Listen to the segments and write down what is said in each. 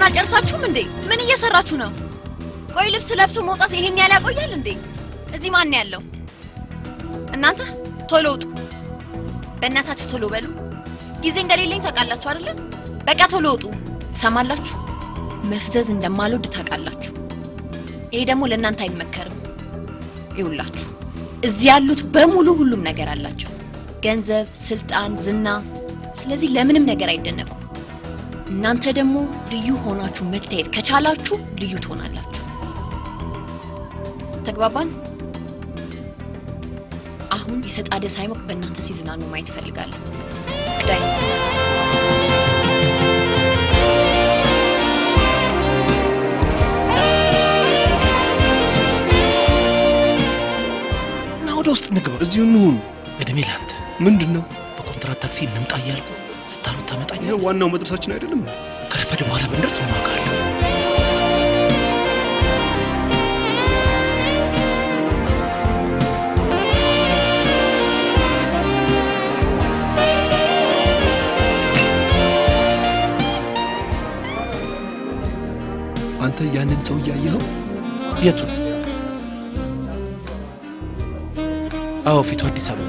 ገና አልጨርሳችሁም እንዴ? ምን እየሰራችሁ ነው? ቆይ ልብስ ለብሶ መውጣት ይሄን ያህል ያቆያል እንዴ? እዚህ ማን ያለው? እናንተ ቶሎ ውጡ። በእናታችሁ ቶሎ በሉ። ጊዜ እንደሌለኝ ታውቃላችሁ አይደል? በቃ ቶሎ ውጡ። ሰማላችሁ? መፍዘዝ እንደማልወድ ታውቃላችሁ። ይሄ ደግሞ ለእናንተ አይመከርም። ይውላችሁ እዚህ ያሉት በሙሉ ሁሉም ነገር አላቸው። ገንዘብ፣ ስልጣን፣ ዝና። ስለዚህ ለምንም ነገር አይደነቁ። እናንተ ደግሞ ልዩ ሆናችሁ መታየት ከቻላችሁ ልዩ ትሆናላችሁ። ተግባባን? አሁን የተጣደ ሳይሞቅ በእናንተ ሲዝናኑ ማየት ፈልጋለሁ። ቅዳይ ውስጥ ንግባ እዚሁ እንሁን እድሜ ላንተ ምንድነው በኮንትራት ታክሲ እንምጣ ያልኩ ስታሩት ታመጣኝ ይሄ ዋናው መድረሳችን አይደለም ከረፈደ በኋላ ብንደርስ ምን ዋጋ አለው አንተ ያንን ሰው ያያየው የቱ አው ፊቱ አዲስ አበባ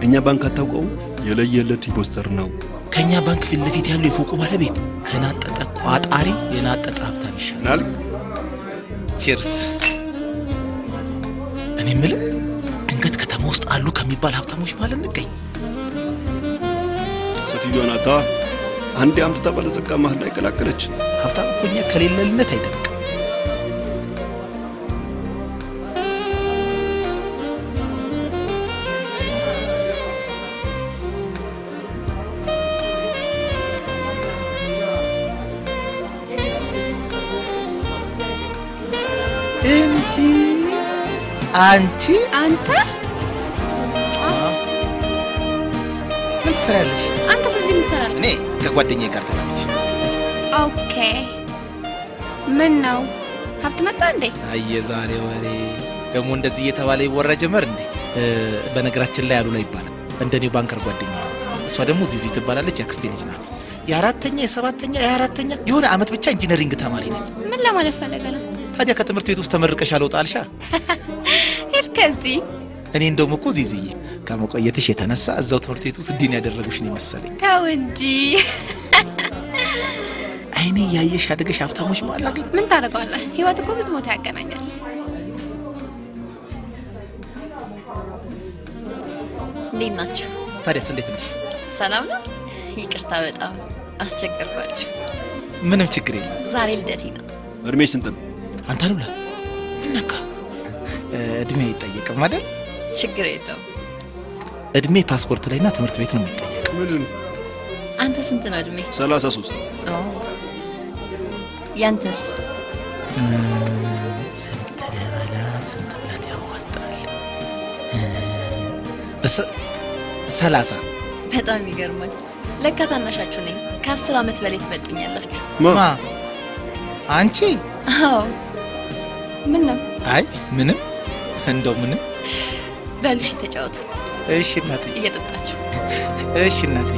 እኛ ባንክ አታውቀው የለየለት ፖስተር ነው ከኛ ባንክ ፊት ለፊት ያለው የፎቁ ባለቤት ከናጠጠ ቋጣሪ የናጠጠ ሀብታም ይሻላል ቺርስ እኔ ምለ ድንገት ከተማ ውስጥ አሉ ከሚባል ሀብታሞች ማለት እንገኝ ሴትዮዋ ናታ አንዴ አምጥታ ባለጸጋ መሃል ላይ ቀላቀለች ሀብታም ኮኛ ከሌለልነት አይደለም አንተ ምን ትሰራለሽ? አንተ ስለዚህ ምን ትሰራለህ? እኔ ከጓደኛዬ ጋር ተጋብቼ። ኦኬ ምን ነው ሀብት መጣ እንዴ? የዛሬ ወሬ ደግሞ እንደዚህ እየተባለ ይወራ ጀመር እንዴ? በነገራችን ላይ አሉላ ይባላል እንደኔው ባንከር ጓደኛዬ እሷ ደግሞ ዚዚ ትባላለች ያክስቴ ልጅ ናት የአራተኛ የሰባተኛ የአራተኛ የሆነ አመት ብቻ ኢንጂነሪንግ ተማሪ ነች ምን ለማለት ፈልገ ነው ታዲያ ከትምህርት ቤት ውስጥ ተመርቀሽ አልወጣልሻ ከዚህ እኔ እንደውም እኮ ዚዚዬ ከመቆየትሽ የተነሳ እዛው ትምህርት ቤት ውስጥ ዲን ያደረጉሽ ነው መሰለኝ ታው እንጂ አይኔ ያየሽ አደገሽ ሀብታሞች ማለት አገኝ ምን ታረጋለህ ህይወት እኮ ብዙ ቦታ ያገናኛል እንዴት ናችሁ ታዲያስ እንዴት ነሽ ሰላም ነው ይቅርታ በጣም አስቸገርኳችሁ ምንም ችግር የለም ዛሬ ልደቴ ነው እድሜ ስንት ነው አንተ ነው ምን ነካ እድሜ አይጠየቅም አይደል ችግር የለውም እድሜ ፓስፖርት ላይና ትምህርት ቤት ነው የሚጠየቅ ምንድን አንተ ስንት ነው እድሜ 33 ያንተስ ስንት ለበላ ስንት ብላት ያዋጣል 30 በጣም ይገርማል ለካ ታናሻችሁ ነኝ ከ10 አመት በላይ ትበልጡኛላችሁ ማ አንቺ አዎ ምን ነው አይ ምንም እንደው ምንም በልሽ ተጫወቱ እሺ እናቴ እየጠጣችሁ እሺ እናቴ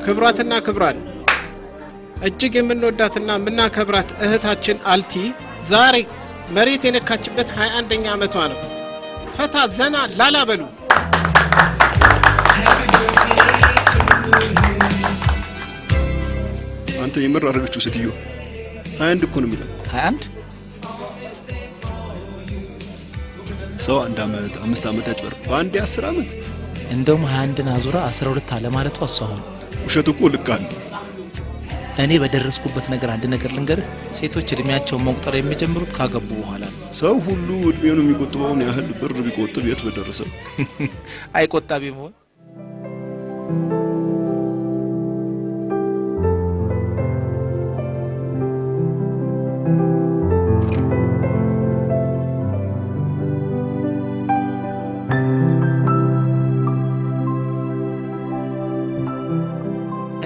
ክብራትና ክብራን እጅግ የምንወዳትና ምናከብራት እህታችን አልቲ ዛሬ መሬት የነካችበት 21ኛ አመቷ ነው ፈታ ዘና ላላ በሉ አንተ የምር አረጋችሁ ሴትዮ 21 እኮ ነው የሚለው 21 ሰው አንድ አመት 5 አመት ያጭበር በአንድ 10 አመት እንደውም 21 ናዙራ 12 አለ ማለቱ አሳሁን ውሸት እኮ ልክ አለ እኔ በደረስኩበት ነገር አንድ ነገር ልንገር ሴቶች እድሜያቸውን መቁጠር የሚጀምሩት ካገቡ በኋላ ነው ሰው ሁሉ እድሜውን የሚቆጥበውን ያህል ብር ቢቆጥብ የት በደረሰው አይቆጣቢ መሆን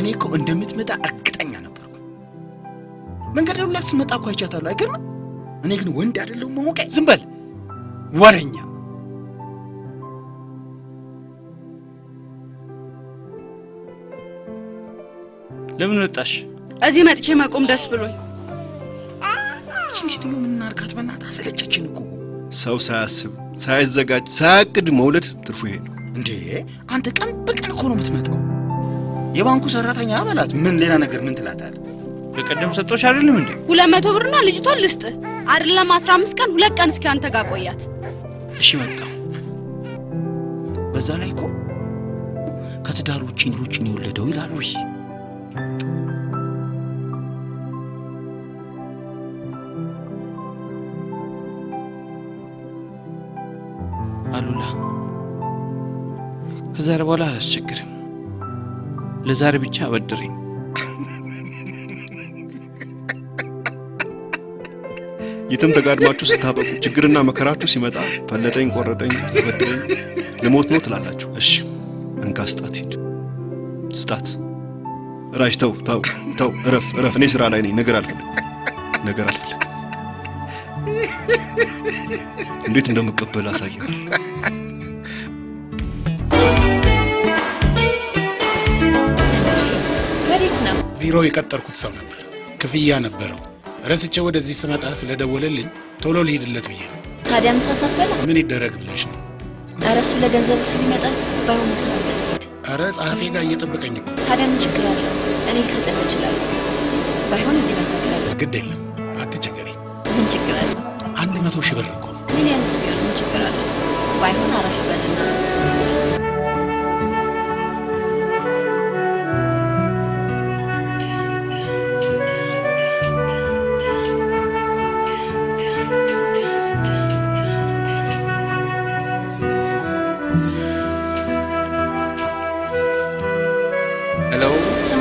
እኔኮ እንደምትመጣ እርግጠኛ ነበርኩ መንገድ ላይ ስመጣ እኮ አይቻታለሁ አይገርም እኔ ግን ወንድ አይደለም ማውቀ ዝም በል ወሬኛ ለምን ወጣሽ እዚህ መጥቼ መቆም ደስ ብሎኝ እንዴት ነው ምናርጋት በእናትህ አሰለቸችን እኮ ሰው ሳያስብ ሳይዘጋጅ ሳያቅድ መውለድ ትርፉ ይሄ ነው እንዴ አንተ ቀን በቀን እኮ ነው የምትመጣው የባንኩ ሰራተኛ አባላት ምን ሌላ ነገር ምን ትላታለህ በቀደም ሰጥቶሽ አይደለም እንዴ 200 ብርና ልጅቷን ልስጥ አይደለም 15 ቀን 2 ቀን እስኪ አንተ ጋር ቆያት እሺ መጣው በዛ ላይ እኮ ከትዳር ውጪ ነው የወለደው ይላሉ እሺ አሉላ ከዛሬ በኋላ አላስቸግርም ለዛሬ ብቻ አበድረኝ የትም ተጋድማችሁ ስታበቁ ችግርና መከራችሁ ሲመጣ ፈለጠኝ ቆረጠኝ በድረኝ ለሞት ነው ትላላችሁ እሺ እንካስጣት ሂድ ስጣት ራጅ ተው እረፍ እኔ ስራ ላይ ነኝ ነገር አልፈልግ እንዴት እንደምቀበል አሳየው ቢሮ የቀጠርኩት ሰው ነበር ክፍያ ነበረው ረስቼው ወደዚህ ስመጣ ስለደወለልኝ ቶሎ ልሂድለት ብዬ ነው ታዲያ ምሳ ሳትበላ ምን ይደረግ ብለሽ ነው አረሱ ለገንዘቡ ሲል ይመጣል ባይሆን መስራት አረ ጻፌ ጋር እየጠበቀኝ እኮ ታዲያ ምን ችግር አለ እኔ ልሰጥህ እችላለሁ ባይሆን እዚህ መጥተህ ግድ የለም አትቸገሪ ምን ችግር አለ 100 ሺህ ብር እኮ ነው ሚሊዮን ቢሆን ምን ችግር አለ ባይሆን አረፍ በልና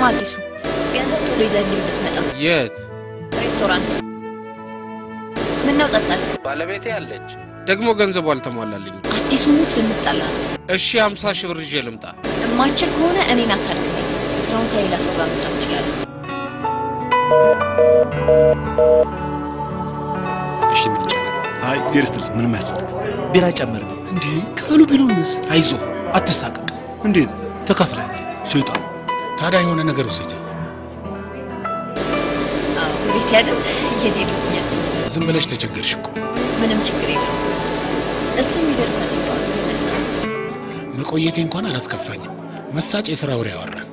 አዲሱ ገንዘብ ቶሎ ይዘህልኝ እንድትመጣ የት ሬስቶራንት ምን ነው ጸጥታል ባለቤቴ ያለች ደግሞ ገንዘቡ አልተሟላልኝ አዲሱ ሙት ልምጣላ እሺ 50 ሺህ ብር ይዤ ልምጣ ማንችል ከሆነ እኔን አታድርገኝ ስራውን ከሌላ ሰው ጋር መስራት ይችላል እሺ ምን ይችላል አይ ዜርስትል ምንም ያስፈልግ ቢራ ጨምር እንዴ ክፈሉ ቢሉንስ አይዞ አትሳቀቅ እንዴት ተከፍላል ሰይጣን ታዲያ የሆነ ነገር ወሰጂ ቤት ያደም እየሄድኩኝ ዝም ብለሽ ተቸገርሽ እኮ ምንም ችግር የለም እሱም ይደርሳል እስካሁን መቆየቴ እንኳን አላስከፋኝም መሳጭ የሥራ ወሬ ያወራን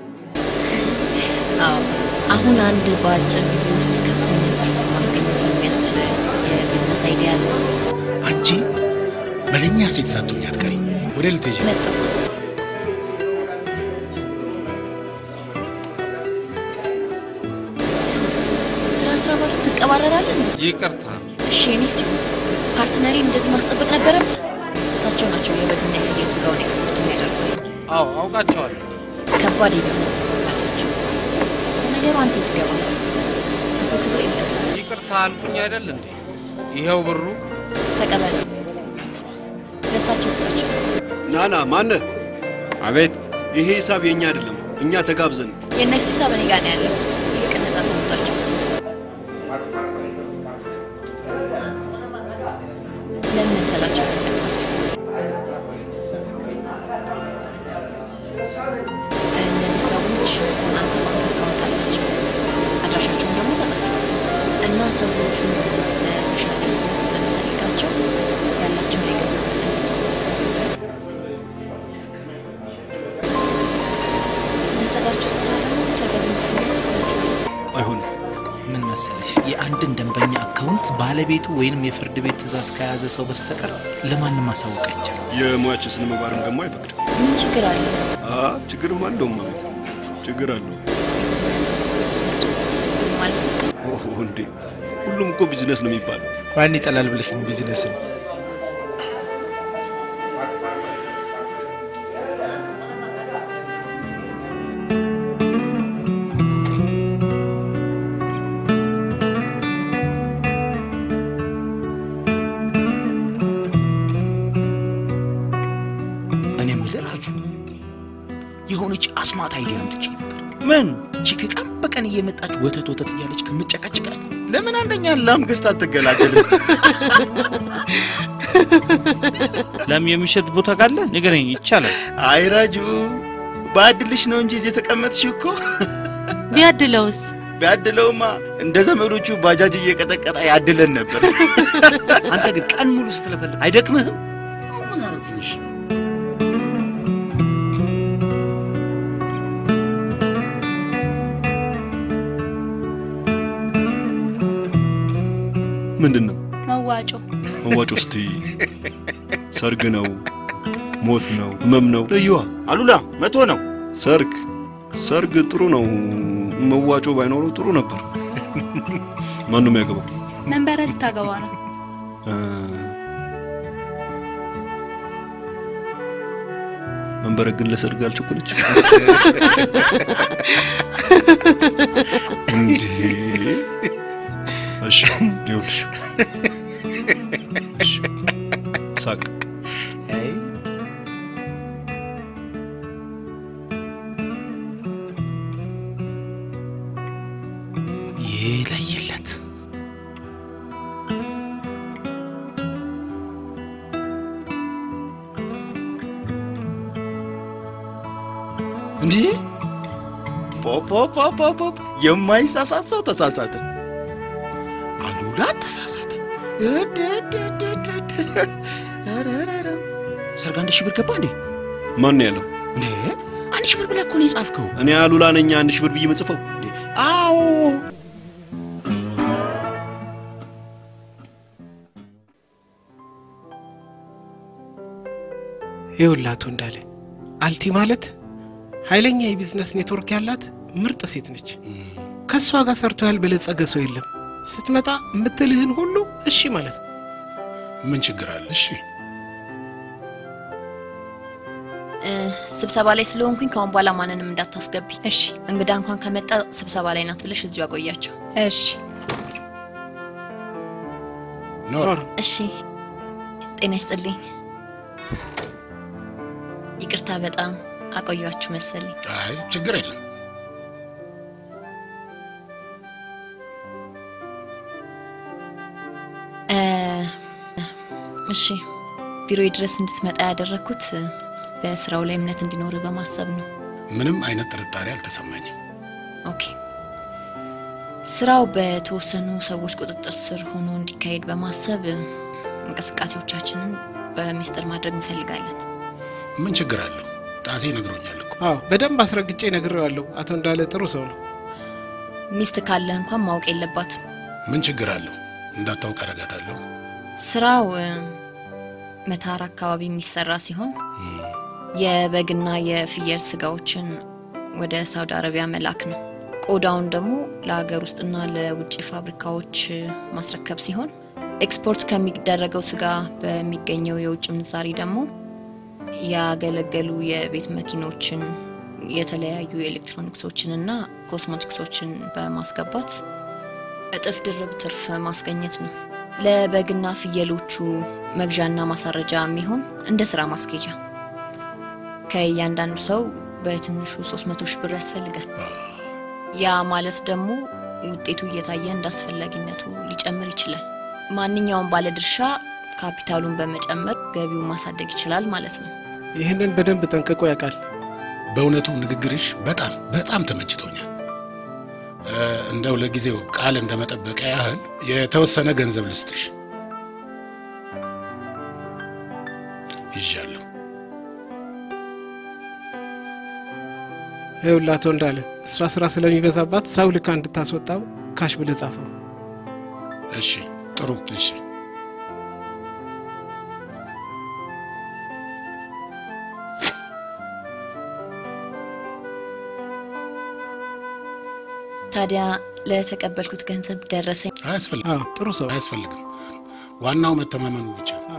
አሁን አንድ ባጭር ጊዜ ውስጥ ከፍተኛ ትርፍ ማስገኘት የሚያስችል የቢዝነስ አይዲያ አለ አንቺ በለኛ ሴት ሳትሆኚ አትቀሪ ወደ ልትሄጂ መጣሁ ተቀባረራለን ይቅርታ እሺ እኔ ሲሆን ፓርትነሪ እንደዚህ ማስጠበቅ ነበረብህ እሳቸው ናቸው የበግና የፍየል ስጋውን ኤክስፖርት የሚያደርጉት አዎ አውቃቸዋለሁ ከባድ የቢዝነስ ተፈቃሪዎች ነገሩ አንተ ትገባለህ ሰው ክብር የለም ይቅርታ አልኩኝ አይደል እንዴ ይሄው ብሩ ተቀበል ለሳቸው ስጣቸው ናና ማነ አቤት ይሄ ሂሳብ የኛ አይደለም እኛ ተጋብዘን የነሱ ሂሳብ እኔ ጋር ነው ያለው ይቅነዛ ተንጻቸው ለምን መሰላችሁ እነዚህ ሰዎች አንተ ባንክ አካውንት አላቸው አድራሻቸውን ደግሞ ሰጣቸው እና ሰዎቹ ለተሻለ ቢዝነስ ስለሚፈልጋቸው ያላቸው የገንዘብ እንደሚያዘው ለሰራችሁ ስራ ደግሞ ተገቢ አይሆን ምን መሰለሽ የአንድን ደንበኛ አካውንት ባለቤቱ ወይንም የፍርድ ቤት ትዕዛዝ ከያዘ ሰው በስተቀር ለማንም ማሳወቅ አይቻልም የሙያችን ስነ ምግባርም ደግሞ አይፈቅድም ምን ችግር አለ ችግርም አለው ማለት ችግር አለው ቢዝነስ መስራት ማለት ነው። ኦሆ እንዴ! ሁሉም እኮ ቢዝነስ ነው የሚባለው። ማን ይጠላል ብለሽ ነው ቢዝነስ ነው? እኔ ምልራጁ የሆነች አስማት አይዲያ አምጥቼ ነበር። ምን ቺክ ቀን በቀን እየመጣች ወተት እያለች ከምጨቀጭቃል ለምን አንደኛ ላም ገዝታ አትገላገልም? ለም የሚሸጥ ቦታ ካለ ንገረኝ፣ ይቻላል። አይ ራጁ ባድልሽ ነው እንጂ እዚህ ተቀመጥሽው እኮ። ቢያድለውማ እንደ ዘመዶቹ ባጃጅ እየቀጠቀጠ ያድለን ነበር። አንተ ግን ቀን ሙሉ ስትለፈልፍ አይደክምህም? ምን አረግሽ? ምንድነው መዋጮ መዋጮ? እስቲ ሰርግ ነው ሞት ነው ህመም ነው? ለዩዋ አሉላ 100 ነው። ሰርግ ጥሩ ነው። መዋጮ ባይኖረው ጥሩ ነበር። ማን ነው የሚያገባው? መንበረ ልታገባ ነው። መንበረ ግን ለሰርግ አልቸኮለች እንዴ? እሺ ይኸውልሽ፣ እሺ ሳቅ ይለይለት። እንዴ ፖፖፖፖፖ የማይሳሳት ሰው ተሳሳተ። አሉላ ተሳሳተ። ሰርግ 1000 ብር ገባ እንዴ? ማን ያለው እንዴ 1000 ብር ብለህ እኮ ነው የጻፍከው። እኔ አሉላ ነኝ 1000 ብር ብዬ መጽፈው እንዴ? አዎ ይውላቱ እንዳለ አልቲ ማለት ኃይለኛ የቢዝነስ ኔትወርክ ያላት ምርጥ ሴት ነች። ከሷ ጋር ሰርቶ ያልበለጸገ ሰው የለም። ስትመጣ የምትልህን ሁሉ እሺ ማለት ነው። ምን ችግር አለ? እሺ ስብሰባ ላይ ስለሆንኩኝ ካሁን በኋላ ማንንም እንዳታስገቢ እሺ? እንግዳ እንኳን ከመጣ ስብሰባ ላይ ናት ብለሽ እዚሁ አቆያቸው እሺ? ኖር እሺ። ጤና ይስጥልኝ። ይቅርታ በጣም አቆያችሁ መሰለኝ። አይ ችግር የለም። እሺ ቢሮ ድረስ እንድትመጣ ያደረኩት በስራው ላይ እምነት እንዲኖር በማሰብ ነው። ምንም አይነት ጥርጣሬ አልተሰማኝም። ኦኬ። ስራው በተወሰኑ ሰዎች ቁጥጥር ስር ሆኖ እንዲካሄድ በማሰብ እንቅስቃሴዎቻችንን በሚስጥር ማድረግ እንፈልጋለን። ምን ችግር አለው? ጣሴ ነግሮኛል እኮ። አዎ በደንብ አስረግጬ ነግሬዋለሁ። አቶ እንዳለ ጥሩ ሰው ነው። ሚስት ካለ እንኳን ማወቅ የለባትም። ምን ችግር አለው? እንዳታውቅ አደርጋታለሁ። ስራው መታር አካባቢ የሚሰራ ሲሆን የበግና የፍየል ስጋዎችን ወደ ሳውዲ አረቢያ መላክ ነው። ቆዳውን ደግሞ ለሀገር ውስጥና ለውጭ ፋብሪካዎች ማስረከብ ሲሆን ኤክስፖርት ከሚደረገው ስጋ በሚገኘው የውጭ ምንዛሪ ደግሞ ያገለገሉ የቤት መኪኖችን፣ የተለያዩ ኤሌክትሮኒክሶችንና ኮስሞቲክሶችን በማስገባት እጥፍ ድርብ ትርፍ ማስገኘት ነው። ለበግና ፍየሎቹ መግዣና ማሳረጃ የሚሆን እንደ ስራ ማስኬጃ ከእያንዳንዱ ሰው በትንሹ 300 ሺህ ብር ያስፈልጋል። ያ ማለት ደግሞ ውጤቱ እየታየ እንዳስፈላጊነቱ ሊጨምር ይችላል። ማንኛውም ባለድርሻ ካፒታሉን በመጨመር ገቢውን ማሳደግ ይችላል ማለት ነው። ይህንን በደንብ ጠንቅቆ ያውቃል። በእውነቱ ንግግርሽ በጣም ተመችቶኛል። እንደው ለጊዜው ቃል እንደመጠበቂያ ያህል የተወሰነ ገንዘብ ልስጥሽ። ይዣለሁ። ይኸውልህ አቶ እንዳለ እሷ ስራ ስለሚበዛባት ሰው ልካ እንድታስወጣው ካሽ ብለህ ጻፈው። እሺ ጥሩ። እሺ ታዲያ ለተቀበልኩት ገንዘብ ደረሰኝ አያስፈልግም። ጥሩ ሰው አያስፈልግም። ዋናው መተማመኑ ብቻ ነው።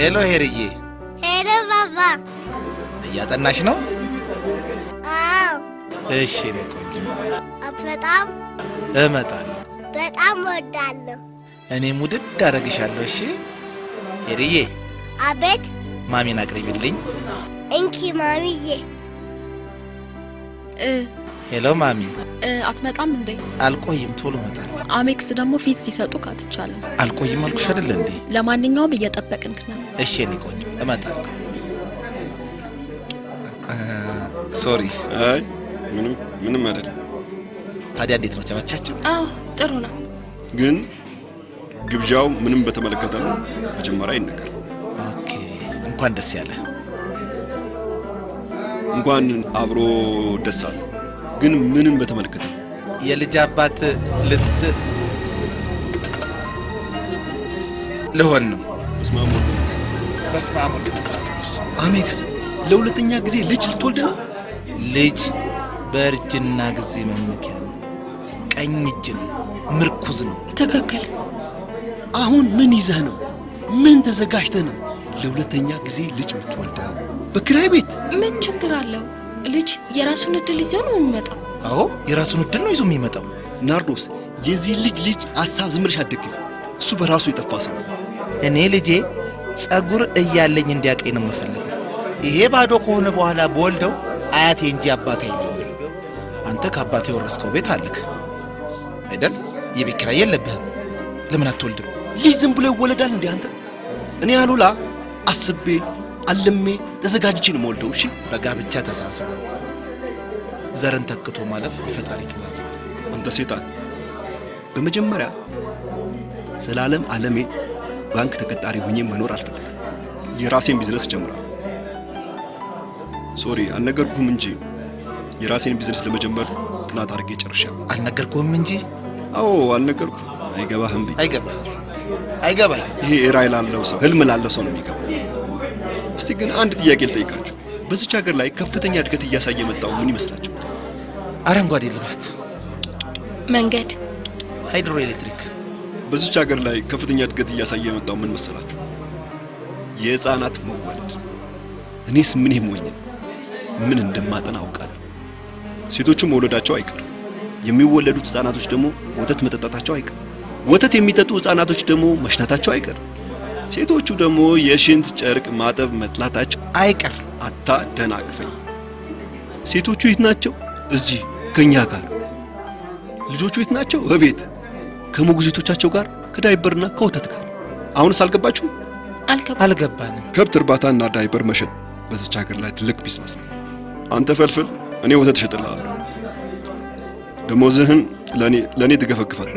ሄሎ ሄርዬ። ሄሎ ባባ። እያጠናሽ ነው? አዎ። እሺ ነው ቆንጆ። አትመጣም? እመጣለሁ። በጣም ወዳለሁ። እኔም ውድድ አደርግሻለሁ። እሺ ሄርዬ። አቤት። ማሚን አቅርቢልኝ። እንኪ ማሚዬ። ሄሎ ማሚ። አትመጣም እንዴ? አልቆይም፣ ቶሎ እመጣለሁ። አሜክስ ደግሞ ፊት ሲሰጡ ካትቻለ አልቆይም አልኩሽ አይደል እንዴ? ለማንኛውም እየጠበቅንክ ነው። እሺ እኔ ቆንጆ እመጣለሁ። ሶሪ። አይ ምንም አይደለም። ታዲያ እንዴት ነው ተመቻችሁ? አዎ ጥሩ ነው። ግን ግብዣው ምንም በተመለከተ ነው መጀመሪያ ይነገር። ኦኬ እንኳን ደስ ያለ። እንኳን አብሮ ደስ አለ። ግን ምንም በተመለከተ የልጅ አባት ልሆን ነው። በስመ አብ ወወልድ ወመንፈስ ቅዱስ። አሜክስ ለሁለተኛ ጊዜ ልጅ ልትወልድ ነው? ልጅ በእርጅና ጊዜ መመኪያ ነው። ቀኝ እጅ ነው፣ ምርኩዝ ነው። ትክክል። አሁን ምን ይዘህ ነው? ምን ተዘጋጅተህ ነው ለሁለተኛ ጊዜ ልጅ የምትወልደው? በክራይ ቤት ምን ችግር አለው? ልጅ የራሱን እድል ይዞ ነው የሚመጣው። አዎ የራሱን እድል ነው ይዞ የሚመጣው። ናርዶስ የዚህ ልጅ ሐሳብ ዝም ብለሽ አትደግፊ። እሱ በራሱ የጠፋ ሰው። እኔ ልጄ ጸጉር እያለኝ እንዲያቀኝ ነው የምፈልገው። ይሄ ባዶ ከሆነ በኋላ በወልደው አያቴ እንጂ አባቴ አይለኝም። አንተ ከአባቴ የወረስከው ቤት አለክ አይደል? የቤት ኪራይ የለብህም። ለምን አትወልድም? ልጅ ዝም ብሎ ይወለዳል እንዴ አንተ? እኔ አሉላ አስቤ አልሜ ተዘጋጅቼ ነው የምወልደው። እሺ በጋብቻ ተሳሰሩ። ዘርን ተክቶ ማለፍ የፈጣሪ ትእዛዝ ነው። አንተ ሴጣን፣ በመጀመሪያ ዘላለም ዓለሜ ባንክ ተቀጣሪ ሆኜ መኖር አልፈልግም። የራሴን ቢዝነስ ጀምራለሁ። ሶሪ አልነገርኩህም እንጂ የራሴን ቢዝነስ ለመጀመር ጥናት አድርጌ ጨርሻለሁ። አልነገርኩህም እንጂ? አዎ አልነገርኩህ። አይገባህም? አይገባኝ። ይሄ ራዕይ ላለው ሰው ህልም ላለው ሰው ነው የሚገባው። እስቲ ግን አንድ ጥያቄ ልጠይቃችሁ። በዚች ሀገር ላይ ከፍተኛ እድገት እያሳየ የመጣው ምን ይመስላችሁ? አረንጓዴ ልማት፣ መንገድ፣ ሃይድሮ ኤሌክትሪክ። በዚች ሀገር ላይ ከፍተኛ እድገት እያሳየ የመጣው ምን መሰላችሁ? የህፃናት መወለድ። እኔስ ምን ሞኝ ምን እንደማጠና አውቃለሁ። ሴቶቹ መውለዳቸው አይቀር፣ የሚወለዱት ህፃናቶች ደግሞ ወተት መጠጣታቸው አይቀር፣ ወተት የሚጠጡ ህፃናቶች ደግሞ መሽናታቸው አይቀር፣ ሴቶቹ ደግሞ የሽንት ጨርቅ ማጠብ መጥላታቸው አይቀር። አታደናቅፈኝ። ሴቶቹ የት ናቸው? እዚህ ከኛ ጋር። ልጆቹ የት ናቸው? እቤት ከሞግዚቶቻቸው ጋር፣ ከዳይበርና ከወተት ጋር። አሁንስ አልገባችሁም? አልገባንም። ከብት እርባታና ዳይበር መሸጥ በዚች ሀገር ላይ ትልቅ ቢዝነስ ነው። አንተ ፈልፍል፣ እኔ ወተት እሸጥልሃለሁ። ደሞዝህን ለኔ ትገፈግፋል።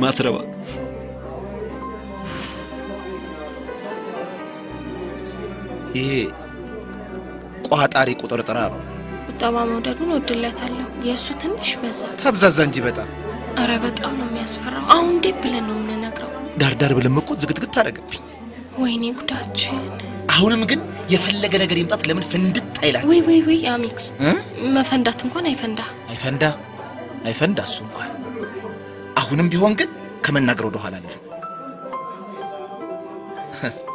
ማትረባ ይሄ ቋጣሪ ቁጥርጥራ ነው። ቁጠባ መውደዱን ወድለታለሁ። የእሱ ትንሽ በዛ ተብዛዛ እንጂ በጣም። አረ በጣም ነው የሚያስፈራው። አሁን እንዴት ብለን ነው የምንነግረው? ዳርዳር ብለን እኮ ዝግትግት አደረገብኝ። ወይኔ ጉዳችን። አሁንም ግን የፈለገ ነገር ይምጣት ለምን ፍንድት አይላል? ወይ አሜክስ መፈንዳት እንኳን አይፈንዳ እሱ እንኳን። አሁንም ቢሆን ግን ከመናገር ወደ ኋላ አይደለም።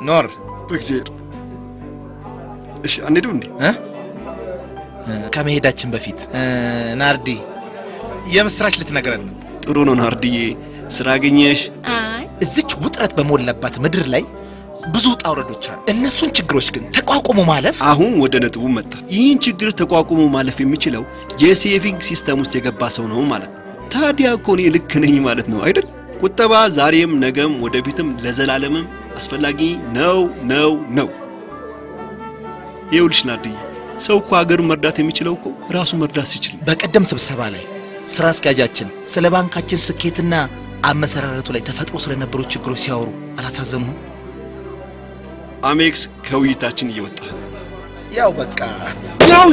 ኖር በእግዚአብሔር እሺ አንዴው እንዴ ከመሄዳችን በፊት ናርዲ የምስራች ልትነግረን ነው። ጥሩ ነው ናርዲዬ፣ ስራ አገኘሽ? አይ እዚች ውጥረት በሞላባት ምድር ላይ ብዙ ጣውረዶች አሉ። እነሱን ችግሮች ግን ተቋቁሞ ማለፍ። አሁን ወደ ነጥቡ መጣ። ይህን ችግር ተቋቁሞ ማለፍ የሚችለው የሴቪንግ ሲስተም ውስጥ የገባ ሰው ነው ማለት ነው። ታዲያ እኮ እኔ ልክ ነኝ ማለት ነው አይደል? ቁጠባ ዛሬም ነገም ወደፊትም ለዘላለምም አስፈላጊ ነው። ይኸውልሽ ናርዲዬ፣ ሰው እኮ ሀገሩን መርዳት የሚችለው እኮ ራሱ መርዳት ሲችል። በቀደም ስብሰባ ላይ ስራ አስኪያጃችን ስለ ባንካችን ስኬትና አመሰራረቱ ላይ ተፈጥሮ ስለነበሩ ችግሮች ሲያወሩ አላሳዘኑም? አሜክስ ከውይይታችን እየወጣ ያው በቃ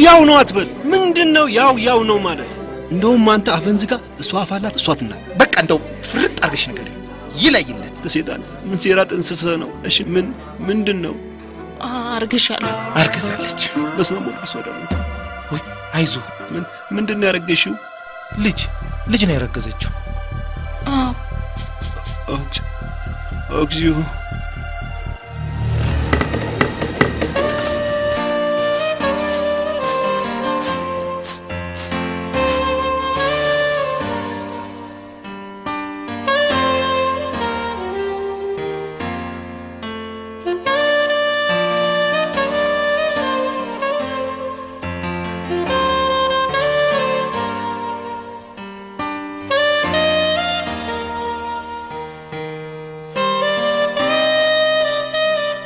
ያው ነው አትበል። ምንድነው ያው ነው ማለት? እንደውም አንተ አፈንዝጋ እሷ አፋላት እሷ ትናገር። በቃ እንደው ፍርጥ አርገሽ ነገር ይለይለት። ተሰይጣን ምን ሴራ ጥንስሰ ነው? እሺ ምንድነው? አርግሻለሁ። አርግዛለች። በስመ አብ እሷ ደግሞ ወይ አይዞ ምንድነው ያረገሽው? ልጅ ነው ያረገዘችው። ኦክሲዮ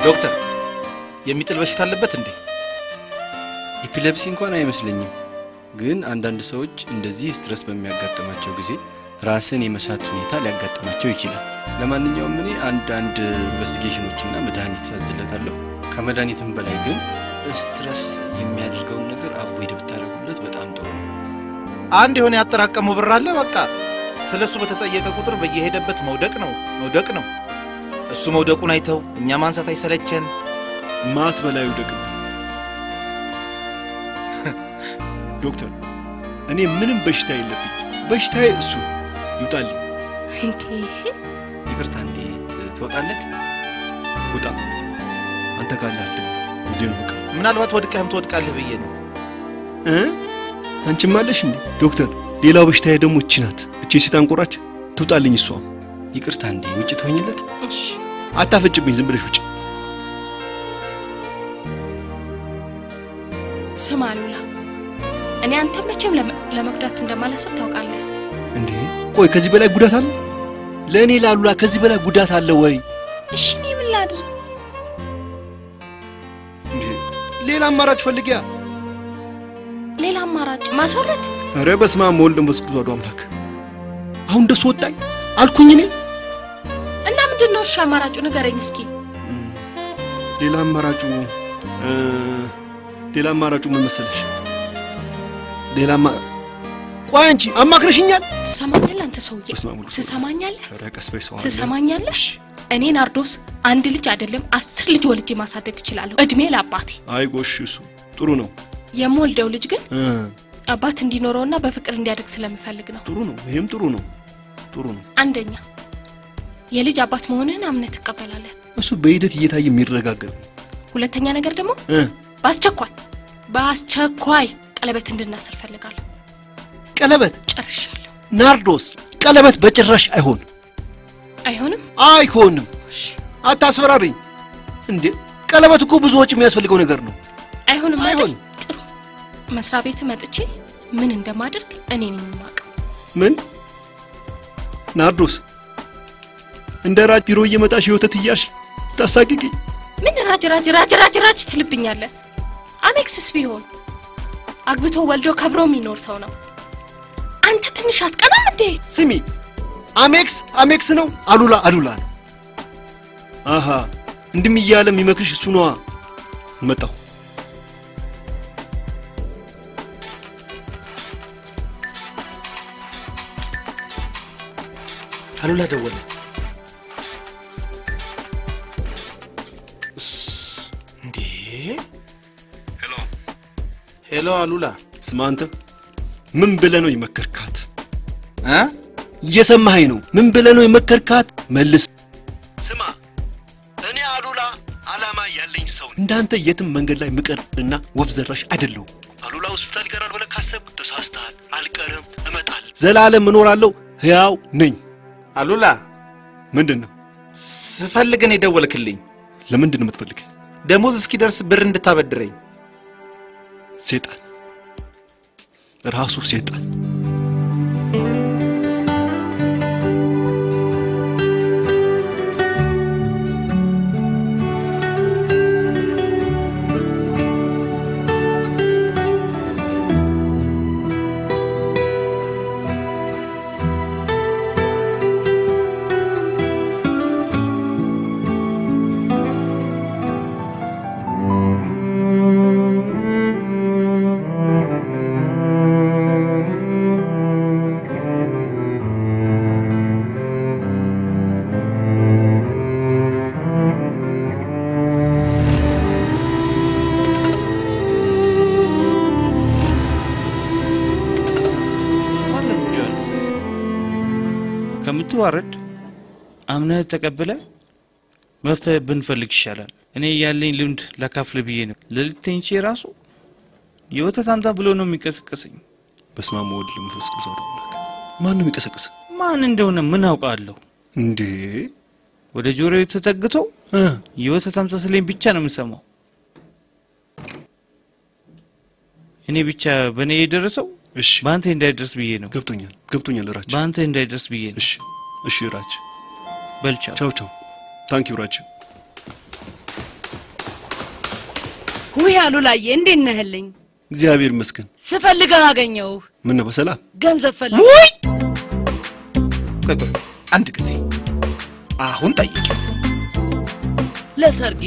ዶክተር የሚጥል በሽታ አለበት እንዴ? ኤፒሌፕሲ እንኳን አይመስለኝም፣ ግን አንዳንድ ሰዎች እንደዚህ ስትረስ በሚያጋጥማቸው ጊዜ ራስን የመሳት ሁኔታ ሊያጋጥማቸው ይችላል። ለማንኛውም እኔ አንዳንድ ኢንቨስቲጌሽኖችና መድኃኒት ያዝለታለሁ። ከመድኃኒትም በላይ ግን ስትረስ የሚያደርገውን ነገር አቮይድ ብታደርጉለት በጣም ጥሩ ነው። አንድ የሆነ ያጠራቀመው ብር አለ። በቃ ስለሱ በተጠየቀ ቁጥር በየሄደበት መውደቅ ነው። እሱ መውደቁን አይተው እኛ ማንሳት አይሰለቸን። ማት በላይ ውደቅ። ዶክተር እኔ ምንም በሽታ የለብኝ። በሽታዬ እሱ ይውጣልኝ። ይቅርታ እንዴት ትወጣለት? ውጣ አንተ ካላህ እዚህ ነው። ምናልባት ወድቀህም ትወድቃለህ ብዬ ነው። አንቺም አለሽ እንዴ ዶክተር? ሌላው በሽታዬ ደግሞ እቺ ናት። እቺ ሰይጣን ቆራጭ ትውጣልኝ እሷ። ይቅርታ እንዴ ውጪ ትሆኝለት? እሺ አታፈጭብኝ፣ ዝም ብለሽ ውጪ። ስማ ሉላ፣ እኔ አንተ መቼም ለመጉዳት እንደማላስብ ታውቃለህ እንዴ? ቆይ ከዚህ በላይ ጉዳት አለ? ለኔ ላሉላ ከዚህ በላይ ጉዳት አለ ወይ? እሺ እኔ ምን ላድርግ? እንዴ ሌላ አማራጭ ፈልጊያ። ሌላ አማራጭ ማስወረድ? ኧረ በስመ አብ ወወልድ ወመንፈስ ቅዱስ አሐዱ አምላክ። አሁን ደስ ወጣኝ አልኩኝ እኔ። እና ምንድነው እሺ አማራጩ ንገረኝ እስኪ። ሌላ አማራጩ ምን መሰለሽ? ቆይ አንቺ አማክረሽኛል? ትሰማኛለህ አንተ ሰውዬ? ትሰማኛለህ? ትሰማኛለህ? እኔ ናርዶስ አንድ ልጅ አይደለም 10 ልጅ ወልጄ ማሳደግ እችላለሁ። እድሜ ለአባቴ። አይ ጎሽ እሱ ጥሩ ነው። የምወልደው ልጅ ግን አባት እንዲኖረውና በፍቅር እንዲያድግ ስለምፈልግ ነው። ጥሩ ነው። ይሄም ጥሩ ነው። አንደኛ የልጅ አባት መሆንህን አምነህ ትቀበላለህ። እሱ በሂደት እየታየ የሚረጋገጥ። ሁለተኛ ነገር ደግሞ በአስቸኳይ ቀለበት እንድናስር ፈልጋለሁ። ቀለበት? ጨርሻለሁ ናርዶስ። ቀለበት በጭራሽ አይሆንም። አታስፈራሪኝ እንዴ! ቀለበት እኮ ብዙ ወጪ የሚያስፈልገው ነገር ነው። አይሆንም። ጥሩ መስሪያ ቤት መጥቼ ምን እንደማደርግ እኔ ነኝ የማውቀው። ምን ናርዶስ? እንደ ራጅ ቢሮ እየመጣሽ ህይወት እያልሽ ታሳቂቂ? ምን ራጅ ትልብኛለህ? አሜክስስ ቢሆን አግብቶ ወልዶ ከብሮ የሚኖር ሰው ነው። አንተ ትንሽ አትቀናም እንዴ? ስሚ አሜክስ ነው፣ አሉላ ነው። አሃ እንድም እያለ የሚመክርሽ እሱ ነዋ። መጣሁ። አሉላ ደወለ። እንዴ ሄሎ አሉላ። ስማ አንተ ምን ብለህ ነው የመከርካት? እየሰማኸኝ ነው? ምን ብለህ ነው የመከርካት? መልስ። ስማ እኔ አሉላ አላማ ያለኝ ሰው እንዳንተ የትም መንገድ ላይ ምቀርና ወፍ ዘራሽ አይደለሁም። አሉላ ሆስፒታል ይቀራል ብለህ ካሰብክ ተሳስተሃል። አልቀርም፣ እመጣለሁ። ዘላለም እኖራለሁ፣ ሕያው ነኝ። አሉላ ምንድነው? ስፈልግን የደወልክልኝ? ለምንድነው የምትፈልገኝ? ደሞዝ እስኪደርስ ብር እንድታበድረኝ። ሰይጣን ራሱ ሰይጣን። ከምትዋረድ አምነህ ተቀበለ መፍትሄ ብንፈልግ ይሻላል። እኔ ያለኝ ልምድ ላካፍል ብዬ ነው። ለልተንቺ ራሱ የወተት አምጣ ብሎ ነው የሚቀሰቅሰኝ። በስመ አብ ወወልድ ወመንፈስ ቅዱስ አሐዱ አምላክ። ማን ነው የሚቀሰቅስ? ማን እንደሆነ ምን አውቃለሁ እንዴ? ወደ ጆሮዬ ተጠግቶ የወተት አምጣ ስለኝ ብቻ ነው የምሰማው። እኔ ብቻ በኔ የደረሰው እሺ ባንተ እንዳይደርስ ብዬ ነው። ገብቶኛል ራች። ባንተ እንዳይደርስ ብዬ ነው። እሺ ራች። በልቻው። ቻው። ታንኪዩ ራች። ውይ አሉላዬ እንዴት ነህልኝ? እግዚአብሔር ይመስገን። ስፈልግህ አገኘው። ምን ነው በሰላም? ገንዘብ ፈልግ። ውይ ቆይ አንድ ጊዜ አሁን ጠይቂ። ለሰርጌ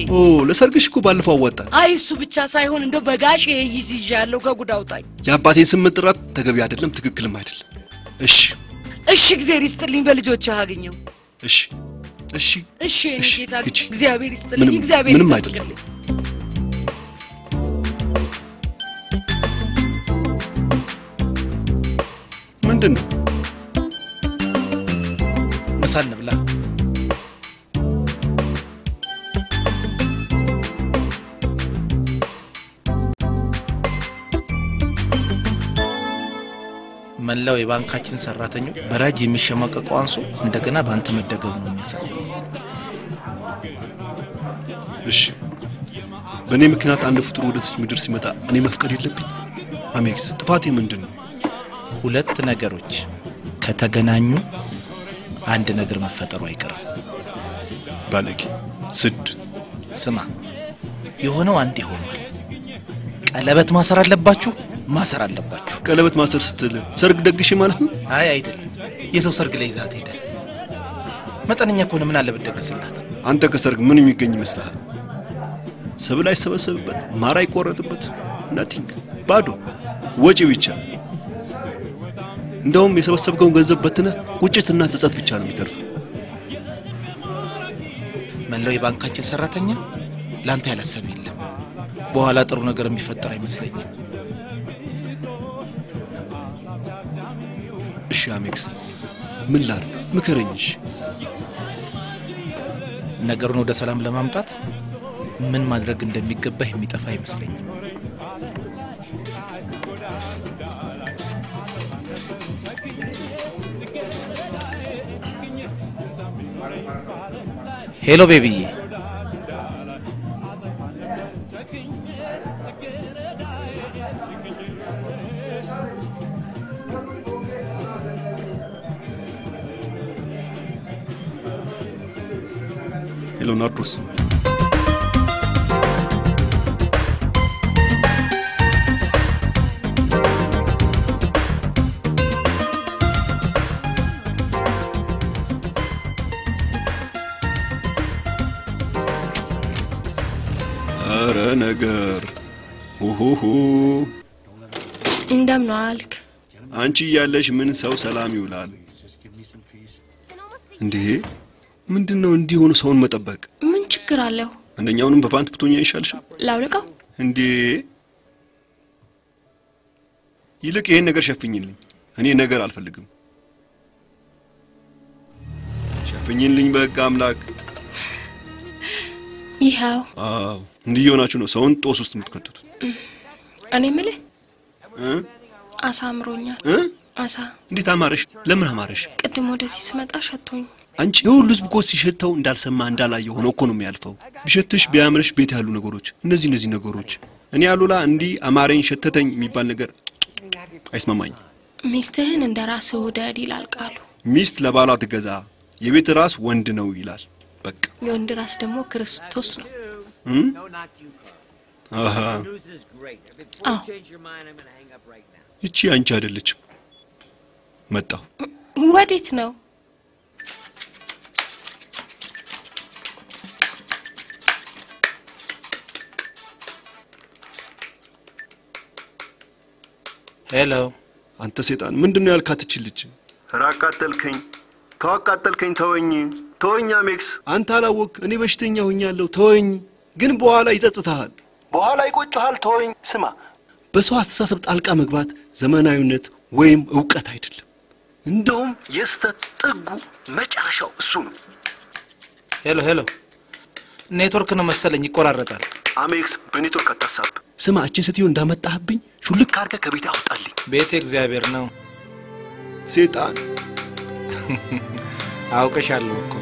ለሰርግሽ እኮ ባለፈው አዋጣ። አይ እሱ ብቻ ሳይሆን እንደው በጋሽ ይይዝዣለሁ ከጉዳውጣኝ። የአባቴን ስም መጥራት ተገቢ አይደለም፣ ትክክልም አይደለም። እሺ እግዚአብሔር ይስጥልኝ። በልጆችህ አገኘው። እሺ ጌታ እግዚአብሔር ይስጥልኝ። እግዚአብሔር ምንም አይደለም። ምንድነው? ምሳል እንብላ። መላው የባንካችን ሰራተኞች በራጅ የሚሸማቀቀው አንሶ እንደገና ባንተ መደገብ ነው የሚያሳዝነው። እሺ በእኔ ምክንያት አንድ ፍጡር ወደዚህ ምድር ሲመጣ እኔ መፍቀድ የለብኝ? አሜክስ ጥፋቴ ምንድነው? ሁለት ነገሮች ከተገናኙ አንድ ነገር መፈጠሩ አይቀርም። ባለቂ ስድ ስማ፣ የሆነው አንድ ይሆናል። ቀለበት ማሰር አለባችሁ። ቀለበት ማሰር ስትል ሰርግ ደግሽ ማለት ነው? አይ አይደለም። የሰው ሰርግ ላይ ዛት ሄደ መጠነኛ ከሆነ ምን አለ ብትደግስላት? አንተ ከሰርግ ምን የሚገኝ ይመስልሃል? ሰብል አይሰበሰብበት፣ ማር አይቆረጥበት፣ ናቲንግ ባዶ ወጪ ብቻ። እንደውም የሰበሰብከውን ገንዘብ በትነህ ቁጭትና ጸጸት ብቻ ነው የሚተርፍ። መላው የባንካችን ሰራተኛ ላንተ ያላሰበ የለም። በኋላ ጥሩ ነገር የሚፈጠር አይመስለኝም። እሺ አሜክስ ምን ላድርግ? ምከረኝሽ። ነገሩን ወደ ሰላም ለማምጣት ምን ማድረግ እንደሚገባህ የሚጠፋ አይመስለኝም። ሄሎ ቤቢዬ። ሄሎ ናርዶስ። አረ ነገር ኦሆሆ እንደምን ዋልክ? አንቺ ያለሽ ምን ሰው ሰላም ይውላል እንዴ? ምንድነው እንዲህ ሆኖ ሰውን መጠበቅ? ምን ችግር አለው? አንደኛውንም በፓንት ብቶኛ ይሻልሽ ላውልቀው እንዴ? ይልቅ ይሄን ነገር ሸፍኝልኝ። እኔ ነገር አልፈልግም። ሸፍኝልኝ በቃ አምላክ። ይሄው አዎ እንዲህ ሆናችሁ ነው ሰውን ጦስ ውስጥ የምትከቱት። እኔ ምልህ አሳምሮኛል። አሳ እንዴት አማረሽ? ለምን አማረሽ? ቅድም ወደዚህ ስመጣ ሸቶኝ። አንቺ የሁሉ ህዝብ እኮ ሲሸተው እንዳልሰማ እንዳላየ ሆኖ እኮ ነው የሚያልፈው። ቢሸትሽ ቢያምርሽ ቤት ያሉ ነገሮች እነዚህ ነገሮች እኔ አሉላ እንዲህ አማረኝ ሸተተኝ የሚባል ነገር አይስማማኝ። ሚስትህን እንደ ራስህ ውደድ ይላል ቃሉ። ሚስት ለባሏ ትገዛ፣ የቤት ራስ ወንድ ነው ይላል። በቃ የወንድ ራስ ደግሞ ክርስቶስ ነው። አሃ አዎ እቺ አንቺ አይደለችም። መጣው ወዴት ነው? ሄሎ አንተ ሰይጣን ምንድነው ያልካትች ልጅ? ራቃጠልከኝ ተዋቃጠልከኝ። ተወኝ አሜክስ። አንተ አላወቅ እኔ በሽተኛ ሆኛለሁ። ተወኝ። ግን በኋላ ይጸጽታል፣ በኋላ ይቆጭሃል። ተወኝ። ስማ በሰው አስተሳሰብ ጣልቃ መግባት ዘመናዊነት ወይም ዕውቀት አይደለም። እንደውም የስተጥጉ መጨረሻው እሱ ነው። ሄሎ ኔትወርክ ነው መሰለኝ ይቆራረጣል። አሜክስ በኔትወርክ አታሳብ። ስማ እቺን ስትዩ እንዳመጣህብኝ ሹልክ አርገ ከቤት አውጣልኝ። ቤቴ እግዚአብሔር ነው። ሴጣን አውቀሻለሁ እኮ።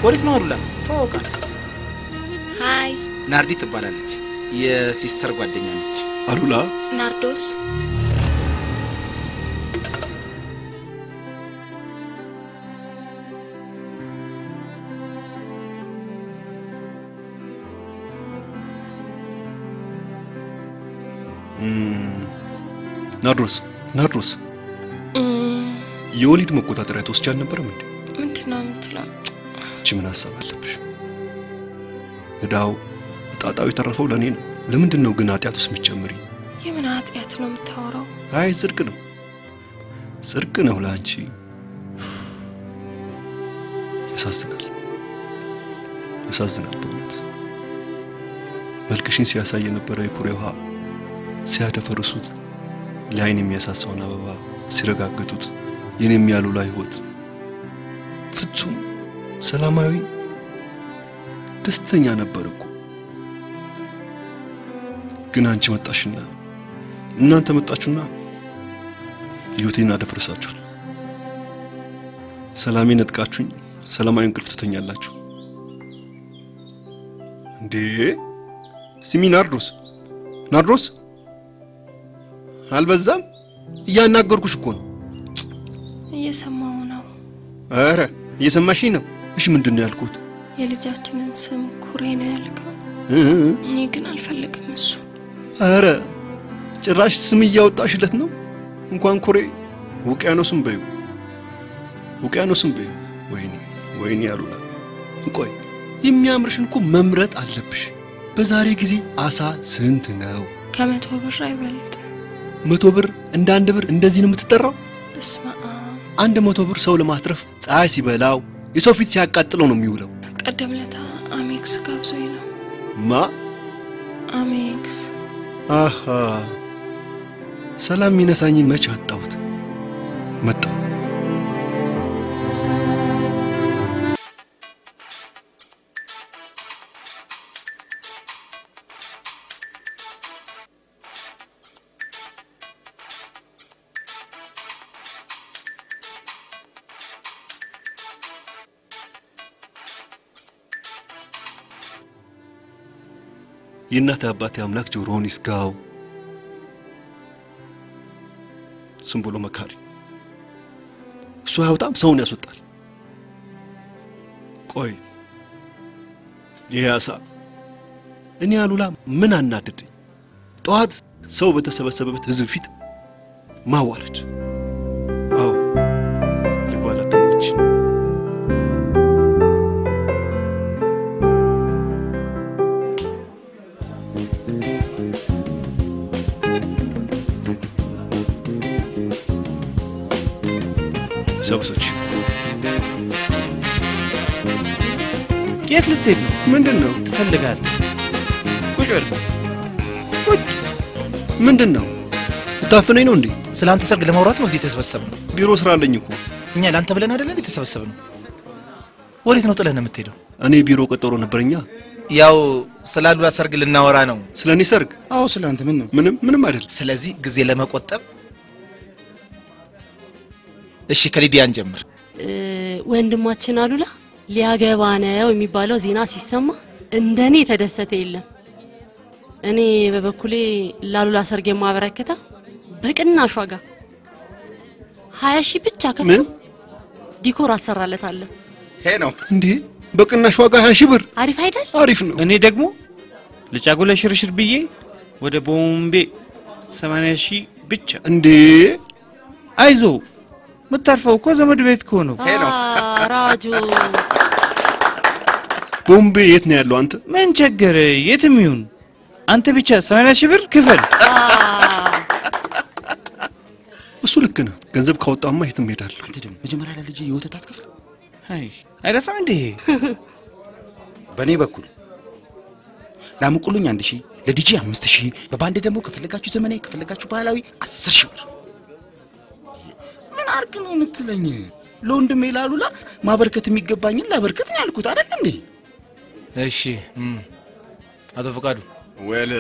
ወዴት ነው አሉላ? ተዋውቃት። ሃይ ናርዲ ትባላለች። የሲስተር ጓደኛ ነች። አሉላ ናርዶስ ናርዶስ የወሊድ መቆጣጠሪያ ተወስጃ አልነበረም እንዴ? ምንድነው የምትለው? እቺ ምን ሐሳብ አለብሽ? እዳው ጣጣው የተረፈው ለኔ ነው። ለምንድን ነው ግን ኃጢአት ውስጥ የምትጨምሪ? የምን ኃጢአት ነው የምታወራው? አይ ጽድቅ ነው ለአንቺ። ያሳዝናል በእውነት። መልክሽን ሲያሳይ የነበረው የኩሬ ውሃ ሲያደፈርሱት፣ ለዓይን የሚያሳሳውን አበባ ሲረጋግጡት፣ የኔም ያሉላ ህይወት ፍጹም ሰላማዊ ደስተኛ ነበር እኮ። ግን አንቺ መጣሽና እናንተ መጣችሁና ህይወቴን አደፈረሳችሁት። ሰላሜን ነጥቃችሁኝ ሰላማዊ እንቅልፍ ትተኛላችሁ እንዴ? ሲሚ ናርዶስ አልበዛም? እያናገርኩሽ እኮ ነው። እየሰማው ነው። አረ እየሰማሽኝ ነው? እሺ ምንድነው ያልኩት? የልጃችንን ስም ኩሬ ነው ያልከው። እኔ ግን አልፈልግም እሱ። አረ ጭራሽ ስም እያወጣሽለት ነው። እንኳን ኩሬ ውቅያኖስም በይው። ወይኔ አሉላ። ቆይ የሚያምርሽን እኮ መምረጥ አለብሽ። በዛሬ ጊዜ አሳ ስንት ነው? 100 ብር አይበልጥ። 100 ብር እንደ 1 ብር እንደዚህ ነው የምትጠራው? በስመ አብ። 100 ብር ሰው ለማትረፍ ፀሐይ ሲበላው የሰው ፊት ሲያቃጥለው ነው የሚውለው። ቀደም ለታ አሜክስ ጋብዞኝ ነው። ማ? አሜክስ። አሃ ሰላም ሚነሳኝ መች አጣሁት። መጣሁ። የእናት አባቴ አምላክ ጆሮውን ይስጋው። ስም ብሎ መካሪ እሱ አይወጣም፣ ሰውን ያስወጣል። ቆይ ይሄ አሳ እኔ አሉላ ምን አናደደኝ? ጠዋት ሰው በተሰበሰበበት ህዝብ ፊት ማዋረድ። አዎ ለጓደኞች ሰብሶች የት ልትሄድ ነው? ምንድነው ትፈልጋለህ? ቁጭ በል። ምንድነው? ታፍነኝ ነው እንዴ? ስላንተ ሰርግ ለማውራት ነው እዚህ የተሰበሰብነው። ቢሮ ስራ አለኝ እኮ። እኛ ላንተ ብለን አይደል እንዴ የተሰበሰብነው? ወዴት ነው ጥለህ ነው የምትሄደው? እኔ ቢሮ ቀጠሮ ነበርኛ። ያው ስላሉላ ሰርግ ልናወራ ነው። ስለኔ ሰርግ? አዎ ስላንተ ምን ነው? ምንም አይደል። ስለዚህ ጊዜ ለመቆጠብ እሺ ከሊዲያን ጀምር። ወንድማችን አሉላ ሊያገባ ነው የሚባለው ዜና ሲሰማ እንደኔ ተደሰተ የለም። እኔ በበኩሌ ላሉላ ሰርግ የማበረከታ በቅናሽ ዋጋ 20 ሺህ ብቻ ከፍሎ ዲኮር አሰራለታለሁ። ነው እንዴ? በቅናሽ ዋጋ 20 ሺህ ብር? አሪፍ አይደል? አሪፍ ነው። እኔ ደግሞ ለጫጉላ ሽርሽር ብዬ ወደ ቦምቤ 80 ሺህ ብቻ። እንዴ አይዞ መታርፈው እኮ ዘመድ ቤት እኮ ነው። ራጁ ቦምቤ የት ነው ያለው? አንተ ምን ቸገረ? የትም ይሁን አንተ ብቻ 80 ሺህ ብር ክፈል። እሱ ልክ ነው። ገንዘብ ካወጣማ የትም ሄዳለሁ። አንተ ደግሞ መጀመሪያ ለልጅ የወተት አትከፍል? አይ አይደለም እንዴ? በኔ በኩል ላሙቁልኝ 1000 ለዲጂ 5000 በባንድ ደግሞ ከፈለጋችሁ ዘመናዊ ከፈለጋችሁ ባህላዊ 10000 ብር። ምን አርግ ነው የምትለኝ? ለወንድሜ ላሉላ ማበርከት የሚገባኝን ላበርከት ነው ያልኩት አይደል እንዴ? እሺ አቶ ፈቃዱ ወል